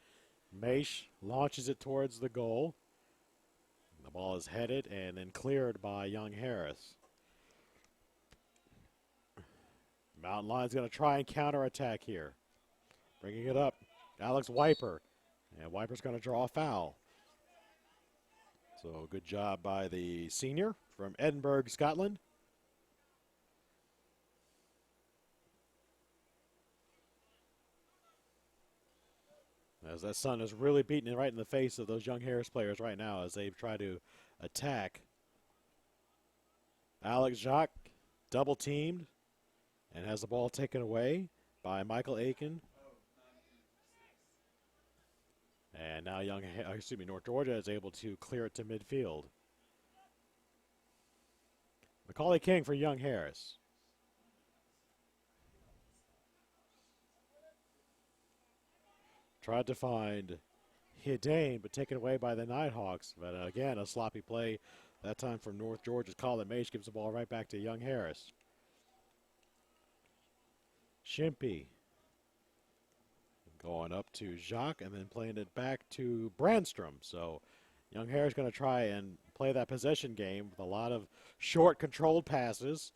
Maish launches it towards the goal. The ball is headed and then cleared by Young Harris. Mountain Lion's going to try and counterattack here. Bringing it up, Alex Wiper. And Wiper's going to draw a foul. So good job by the senior from Edinburgh, Scotland. As that sun is really beating it right in the face of those Young Harris players right now as they try to attack. Alex Jacques double teamed and has the ball taken away by Michael Aiken. And now North Georgia is able to clear it to midfield. Macaulay King for Young Harris. Tried to find Hidane, but taken away by the Nighthawks. But again, a sloppy play that time from North Georgia's Colin Maish gives the ball right back to Young Harris. Shimpy going up to Jacques and then playing it back to Brandstrom. So Young Harris going to try and play that possession game with a lot of short controlled passes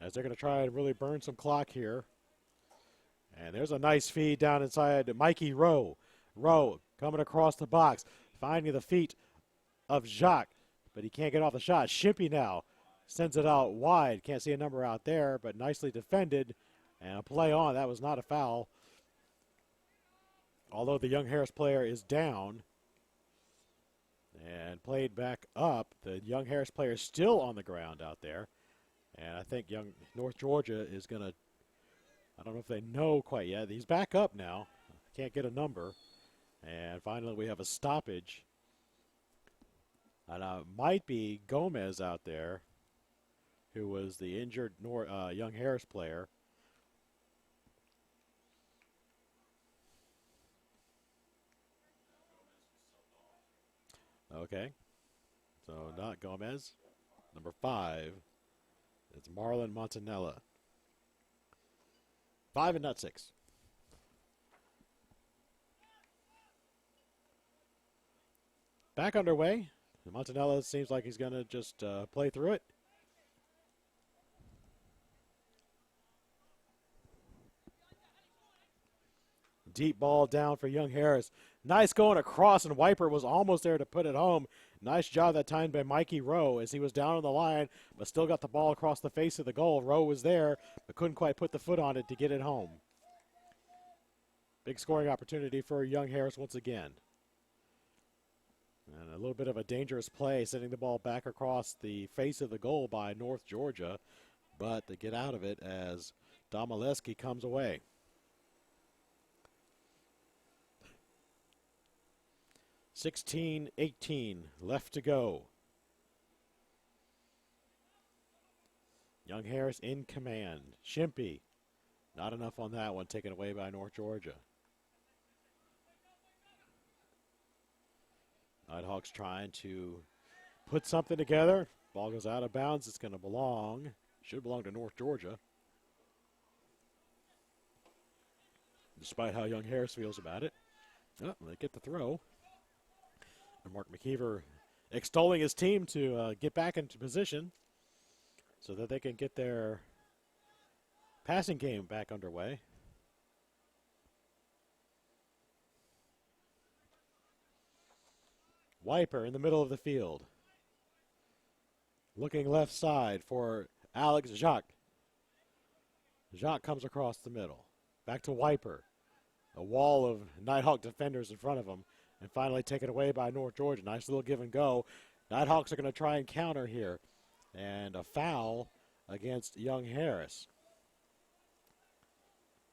as they're going to try and really burn some clock here. And there's a nice feed down inside Mikey Rowe. Rowe coming across the box, finding the feet of Jacques, but he can't get off the shot. Shimpy now sends it out wide. Can't see a number out there, but nicely defended. And a play on. That was not a foul. Although the Young Harris player is down and played back up, the Young Harris player is still on the ground out there. And I think North Georgia is going to, I don't know if they know quite yet. He's back up now. Can't get a number. And finally we have a stoppage. And might be Gomez out there, who was the injured Young Harris player. Okay, so not Gomez. Number 5, it's Marlon Montanella. 5 and not 6. Back underway. Montanella seems like he's going to just play through it. Deep ball down for Young Harris. Nice going across, and Wiper was almost there to put it home. Nice job that time by Mikey Rowe as he was down on the line, but still got the ball across the face of the goal. Rowe was there, but couldn't quite put the foot on it to get it home. Big scoring opportunity for Young Harris once again. And a little bit of a dangerous play, sending the ball back across the face of the goal by North Georgia, but to get out of it as Domaleski comes away. 16-18 left to go. Young Harris in command. Shimpy, not enough on that one, taken away by North Georgia. Nighthawks trying to put something together. Ball goes out of bounds. It's going to belong. Should belong to North Georgia. Despite how young Harris feels about it. Oh, they get the throw. And Mark McKeever extolling his team to get back into position so that they can get their passing game back underway. Wiper in the middle of the field. Looking left side for Alex Jacques. Jacques comes across the middle. Back to Wiper. A wall of Nighthawk defenders in front of him. And finally taken away by North Georgia. Nice little give and go. Nighthawks are going to try and counter here. And a foul against Young Harris.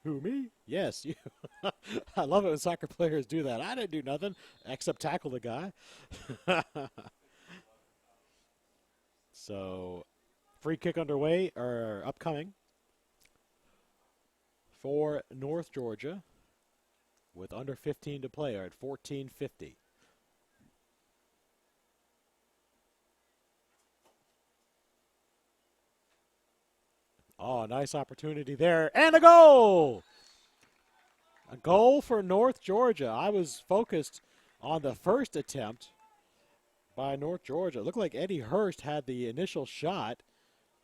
Who, me? Yes, you. I love it when soccer players do that. I didn't do nothing except tackle the guy. So, free kick underway, or upcoming, for North Georgia with under 15 to play, or at 14:50. Oh, nice opportunity there. And a goal! A goal for North Georgia. I was focused on the first attempt by North Georgia. It looked like Eddie Hurst had the initial shot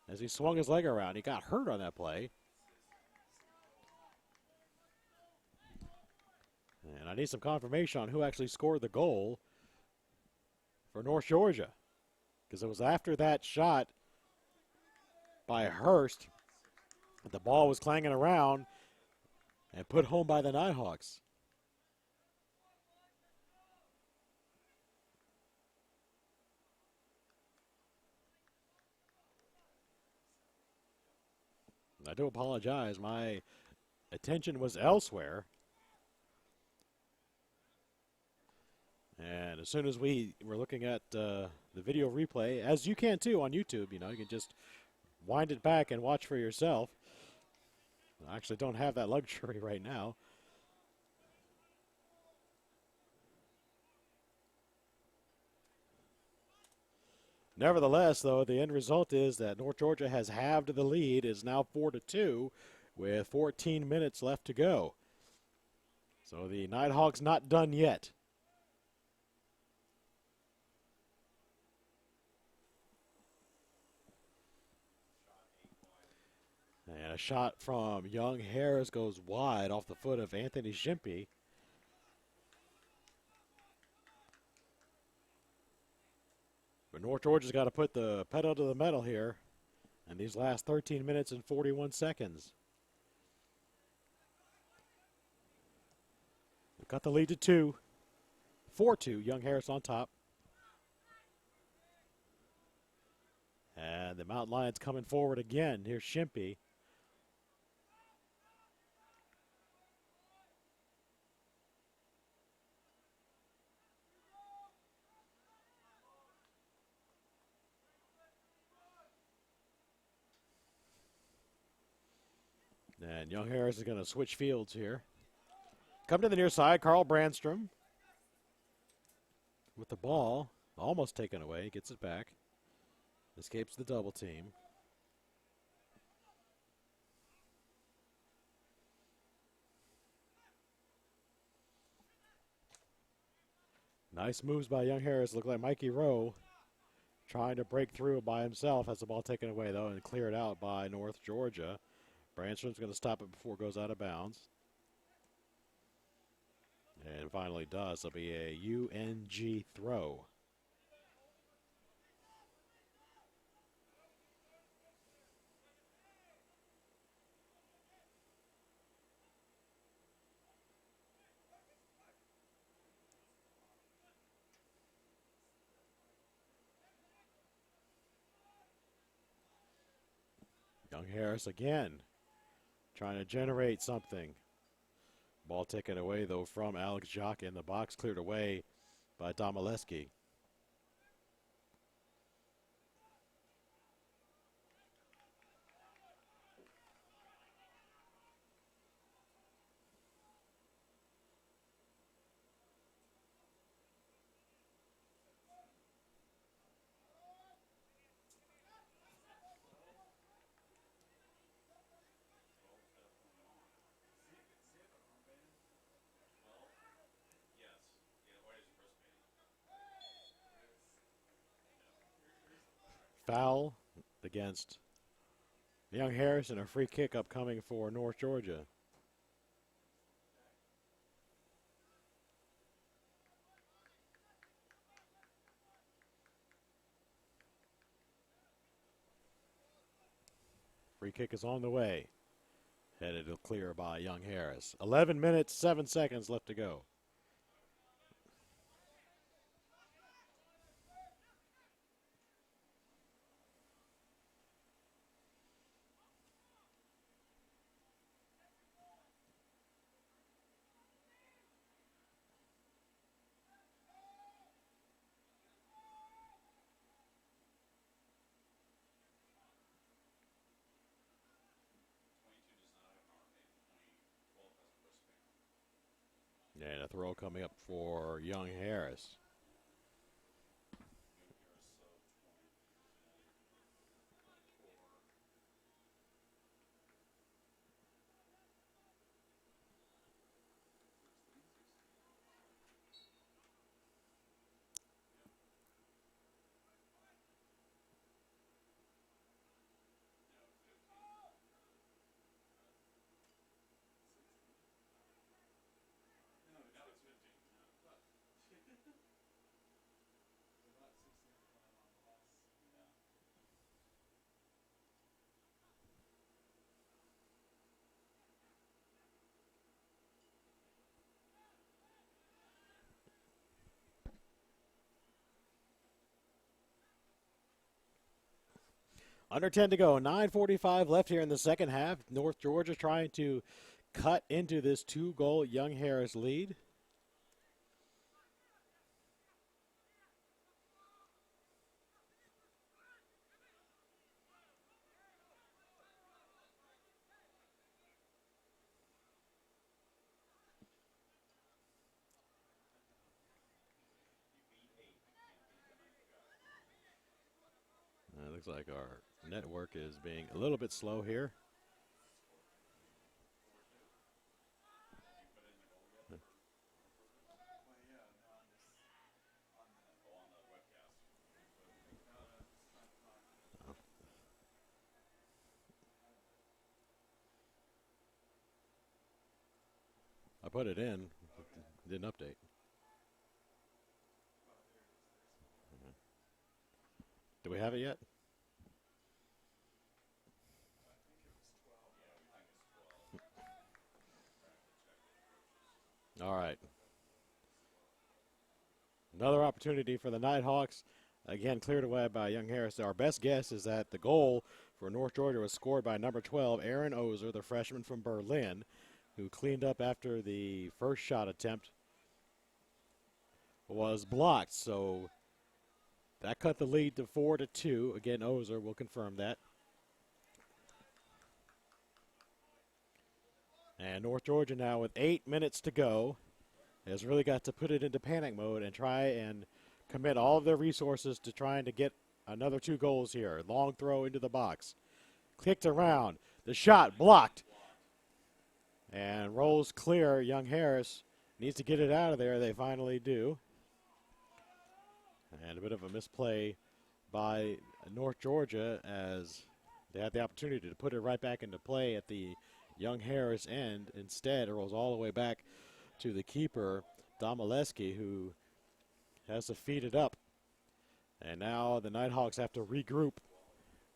as he swung his leg around. He got hurt on that play. And I need some confirmation on who actually scored the goal for North Georgia, because it was after that shot by Hurst that the ball was clanging around and put home by the Nighthawks. I do apologize. My attention was elsewhere. And as soon as we were looking at the video replay, as you can too on YouTube, you can just wind it back and watch for yourself. I actually don't have that luxury right now. Nevertheless, though, the end result is that North Georgia has halved the lead. It's now 4-2 with 14 minutes left to go. So the Nighthawks not done yet. And a shot from Young Harris goes wide off the foot of Anthony Shimpy. But North Georgia's got to put the pedal to the metal here in these last 13 minutes and 41 seconds. We've got the lead to 2. 4-2, Young Harris on top. And the Mountain Lions coming forward again. Here's Shimpy. And Young Harris is going to switch fields here. Come to the near side, Carl Brandstrom with the ball, almost taken away, gets it back. Escapes the double team. Nice moves by Young Harris. Look like Mikey Rowe trying to break through by himself. Has the ball taken away, though, and cleared out by North Georgia. Brandstrom's going to stop it before it goes out of bounds. And finally does. It'll be a UNG throw. Young Harris again trying to generate something. Ball taken away, though, from Alex Jacques in the box, cleared away by Domaleski. Foul against Young Harris and a free kick upcoming for North Georgia. Free kick is on the way. Headed to clear by Young Harris. 11 minutes, 7 seconds left to go. And a throw coming up for Young Harris. Under 10 to go. 9:45 left here in the second half. North Georgia trying to cut into this 2-goal Young Harris lead. It looks like our network is being a little bit slow here. I put it in, didn't update. Do we have it yet? All right. Another opportunity for the Nighthawks. Again, cleared away by Young Harris. Our best guess is that the goal for North Georgia was scored by number 12, Aaron Ozer, the freshman from Berlin, who cleaned up after the first shot attempt was blocked. So that cut the lead to 4-2. Again, Ozer will confirm that. And North Georgia now with 8 minutes to go has really got to put it into panic mode and try and commit all of their resources to trying to get another 2 goals here. Long throw into the box. Kicked around. The shot blocked. And rolls clear. Young Harris needs to get it out of there. They finally do. And a bit of a misplay by North Georgia as they had the opportunity to put it right back into play at the Young Harris end. Instead, it rolls all the way back to the keeper, Domaleski, who has to feed it up. And now the Nighthawks have to regroup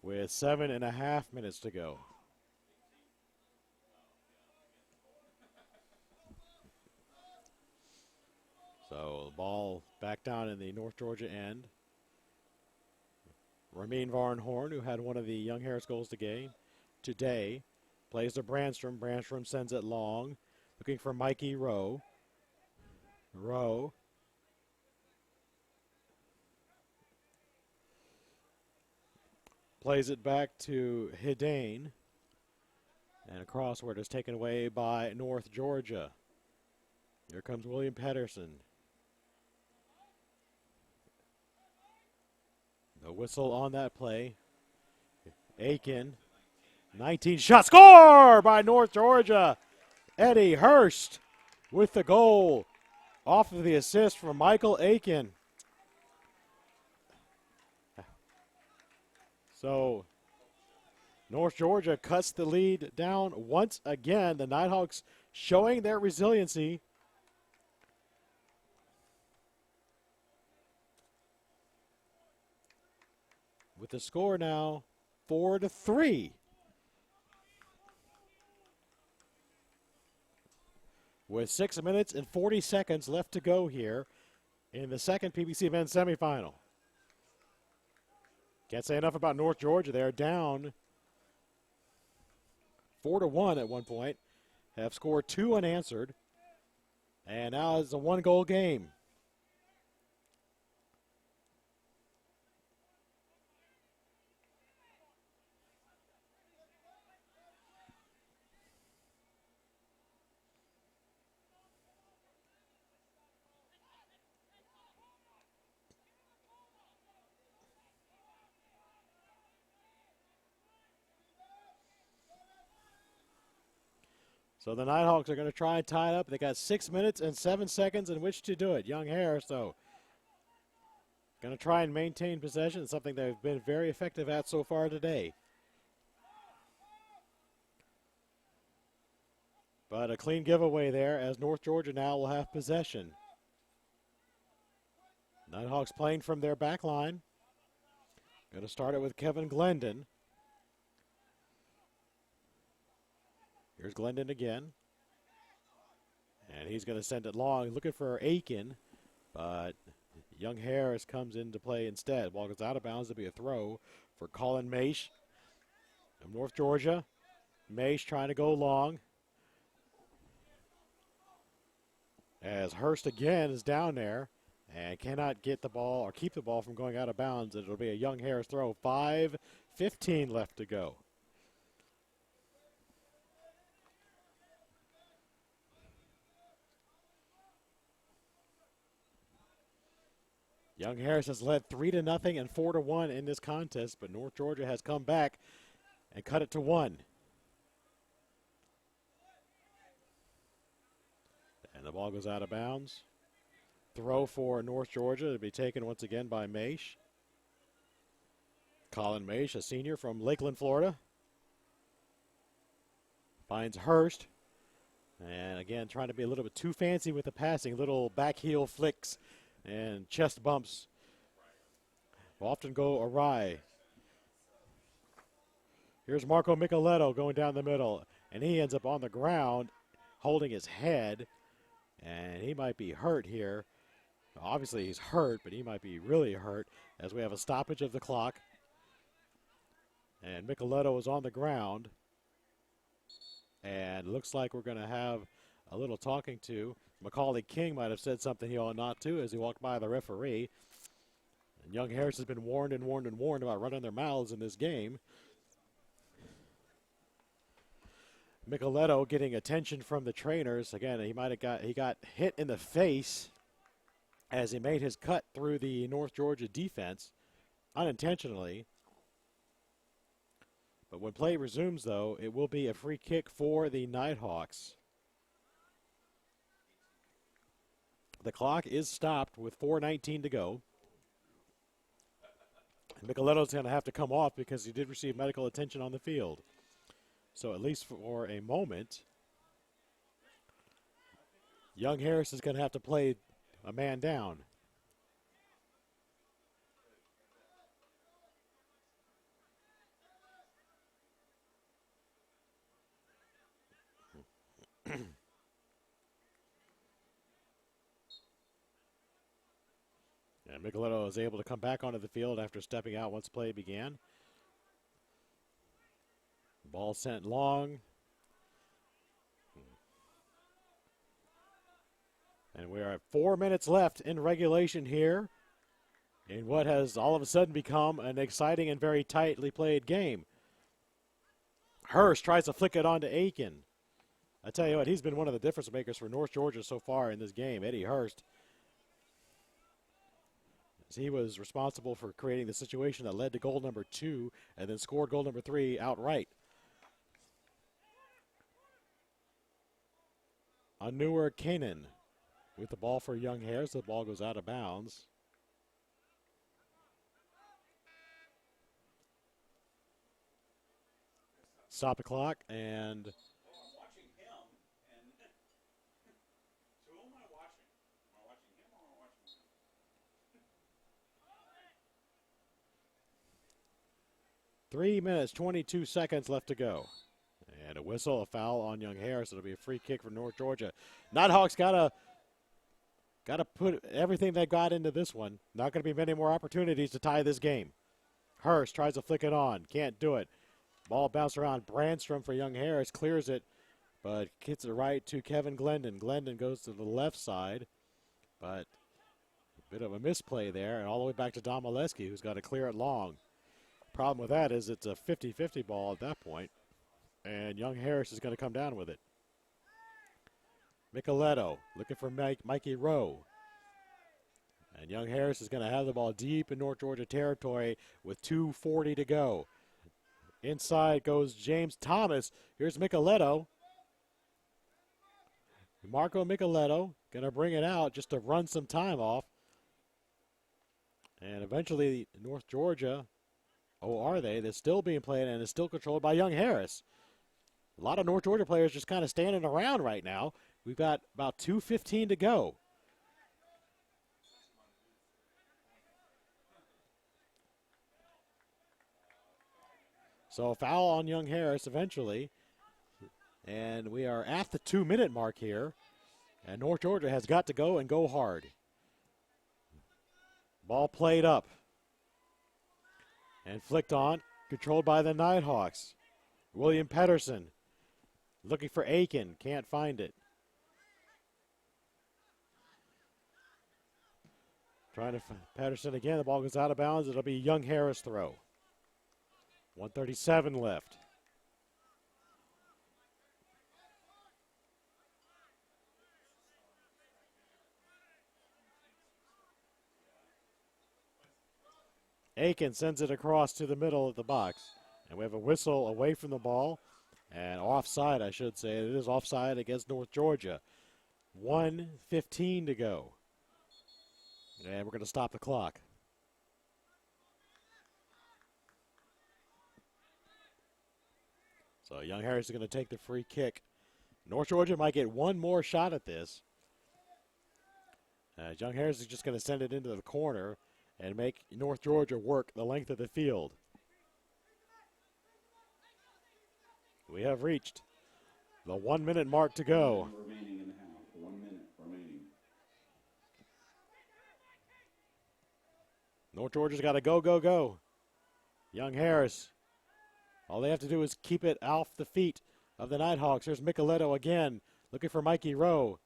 with 7.5 minutes to go. So the ball back down in the North Georgia end. Ramin Varnhorn, who had one of the Young Harris goals today, plays to Brandstrom. Brandstrom sends it long, looking for Mikey Rowe. Rowe Plays it back to Hidane. And a crossword is taken away by North Georgia. Here comes William Pedersen. The whistle on that play. Aiken. 19 shot score by North Georgia. Eddie Hurst with the goal off of the assist from Michael Aiken. So North Georgia cuts the lead down once again. The Nighthawks showing their resiliency. With the score now 4-3. With 6 minutes and 40 seconds left to go here in the second PBC men's semifinal. Can't say enough about North Georgia. They're down 4-1 at one point. Have scored 2 unanswered. And now it's a 1-goal game. So the Nighthawks are going to try and tie it up. They got 6 minutes and 7 seconds in which to do it. Young Harris, though, going to try and maintain possession, something they've been very effective at so far today. But a clean giveaway there as North Georgia now will have possession. Nighthawks playing from their back line. Going to start it with Kevin Glendon. Here's Glendon again. And he's going to send it long, looking for Aiken. But young Harris comes into play instead. Ball goes out of bounds. It'll be a throw for Colin Maish of North Georgia. Maish trying to go long. As Hurst again is down there and cannot get the ball or keep the ball from going out of bounds. It'll be a young Harris throw. 5:15 left to go. Young Harris has led 3-0 and 4-1 in this contest, but North Georgia has come back and cut it to 1. And the ball goes out of bounds. Throw for North Georgia to be taken once again by Maish. Colin Maish, a senior from Lakeland, Florida. Finds Hurst. And again, trying to be a little bit too fancy with the passing. Little back heel flicks and chest bumps will often go awry. Here's Marco Micheletto going down the middle, and he ends up on the ground holding his head, and he might be hurt here. Obviously he's hurt, but he might be really hurt as we have a stoppage of the clock. And Micheletto is on the ground, and looks like we're going to have a little talking to. Macaulay King might have said something he ought not to as he walked by the referee. And young Harris has been warned and warned and warned about running their mouths in this game. Micheletto getting attention from the trainers. Again, he got hit in the face as he made his cut through the North Georgia defense unintentionally. But when play resumes, though, it will be a free kick for the Nighthawks. The clock is stopped with 4:19 to go. Micheletto's going to have to come off because he did receive medical attention on the field. So at least for a moment, young Harris is going to have to play a man down. And Micheletto is able to come back onto the field after stepping out once play began. Ball sent long. And we are at 4 minutes left in regulation here. in what has all of a sudden become an exciting and very tightly played game. Hurst tries to flick it on to Aiken. I tell you what, he's been one of the difference makers for North Georgia so far in this game, Eddie Hurst. He was responsible for creating the situation that led to goal number 2 and then scored goal number 3 outright. Anur Kanan with the ball for Young Harris. The ball goes out of bounds. Stop the clock, and I'm watching him, and so who am I watching? Am I watching him or am I watching him? 3 minutes, 22 seconds left to go. And a whistle, a foul on Young Harris. It'll be a free kick for North Georgia. Nighthawks gotta put everything they got into this one. Not going to be many more opportunities to tie this game. Hurst tries to flick it on. Can't do it. Ball bounced around. Brandstrom for Young Harris. Clears it, but gets it right to Kevin Glendon. Glendon goes to the left side, but a bit of a misplay there. And all the way back to Don Molesky, who's got to clear it long. Problem with that is it's a 50-50 ball at that point, and Young Harris is going to come down with it. Micheletto looking for Mikey Rowe. And Young Harris is going to have the ball deep in North Georgia territory with 2:40 to go. Inside goes James Thomas. Here's Micheletto. Marco Micheletto going to bring it out just to run some time off. And eventually North Georgia, they're still being played and is still controlled by Young Harris. A lot of North Georgia players just kind of standing around right now. We've got about 2:15 to go. So a foul on Young Harris eventually. And we are at the 2-minute mark here. And North Georgia has got to go and go hard. Ball played up. And flicked on. Controlled by the Nighthawks. William Pedersen looking for Aiken. Can't find it. Trying to find Pedersen again. The ball goes out of bounds. It'll be Young Harris throw. 1:37 left. Aiken sends it across to the middle of the box. And we have a whistle away from the ball. And offside, I should say. It is offside against North Georgia. 1:15 to go. And we're going to stop the clock. So Young Harris is going to take the free kick. North Georgia might get one more shot at this. Young Harris is just going to send it into the corner and make North Georgia work the length of the field. We have reached the 1-minute mark to go. Remaining in the half. 1 minute remaining. North Georgia's got to go, go, go. Young Harris. All they have to do is keep it off the feet of the Nighthawks. Here's Micheletto again, looking for Mikey Rowe.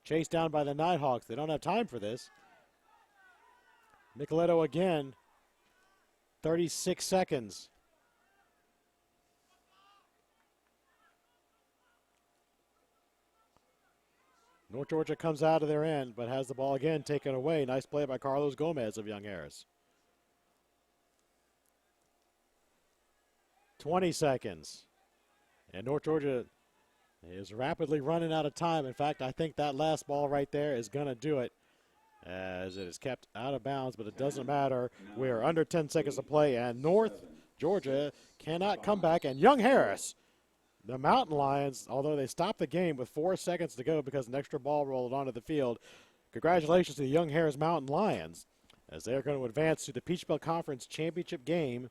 Chased down by the Nighthawks. They don't have time for this. Micheletto again. 36 seconds. North Georgia comes out of their end, but has the ball again taken away. Nice play by Carlos Gomez of Young Harris. 20 seconds. And North Georgia is rapidly running out of time. In fact, I think that last ball right there is going to do it, as it is kept out of bounds, but it doesn't matter. We are under 10 seconds to play, and North Georgia cannot come back. And Young Harris, the Mountain Lions, although they stopped the game with 4 seconds to go because an extra ball rolled onto the field, congratulations to the Young Harris Mountain Lions, as they are going to advance to the Peach Belt Conference Championship game.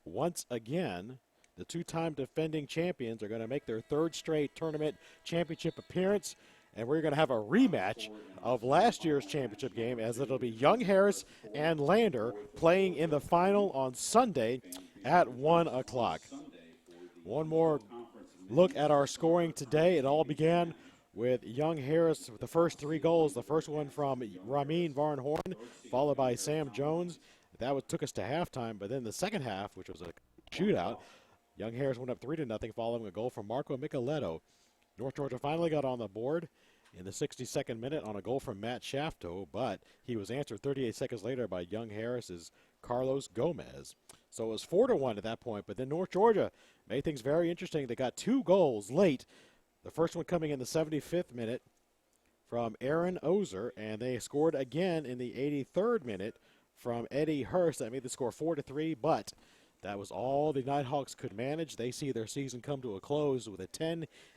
Once again, the two-time defending champions are going to make their third straight tournament championship appearance, and we're going to have a rematch of last year's championship game, as it'll be Young Harris and Lander playing in the final on Sunday at 1 o'clock. One more look at our scoring today. It all began with Young Harris with the first 3 goals. The first one from Ramin Varnhorn, followed by Sam Jones. Took us to halftime, but then the second half, which was a shootout, Young Harris went up 3-0 following a goal from Marco Micheletto. North Georgia finally got on the board in the 62nd minute on a goal from Matt Shafto, but he was answered 38 seconds later by Young Harris's Carlos Gomez. So it was 4-1 at that point, but then North Georgia made things very interesting. They got 2 goals late, the first one coming in the 75th minute from Aaron Ozer, and they scored again in the 83rd minute from Eddie Hurst. That made the score 4-3, but that was all the Nighthawks could manage. They see their season come to a close with a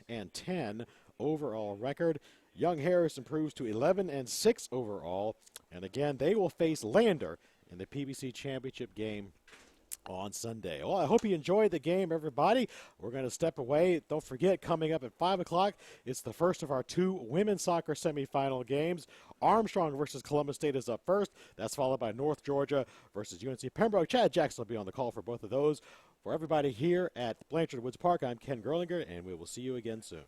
10-10 overall record. Young Harris improves to 11-6 overall, and again, they will face Lander in the PBC Championship game on Sunday. Well, I hope you enjoyed the game, everybody. We're going to step away. Don't forget, coming up at 5 o'clock, it's the first of our 2 women's soccer semifinal games. Armstrong versus Columbus State is up first. That's followed by North Georgia versus UNC Pembroke. Chad Jackson will be on the call for both of those. For everybody here at Blanchard Woods Park, I'm Ken Gerlinger, and we will see you again soon.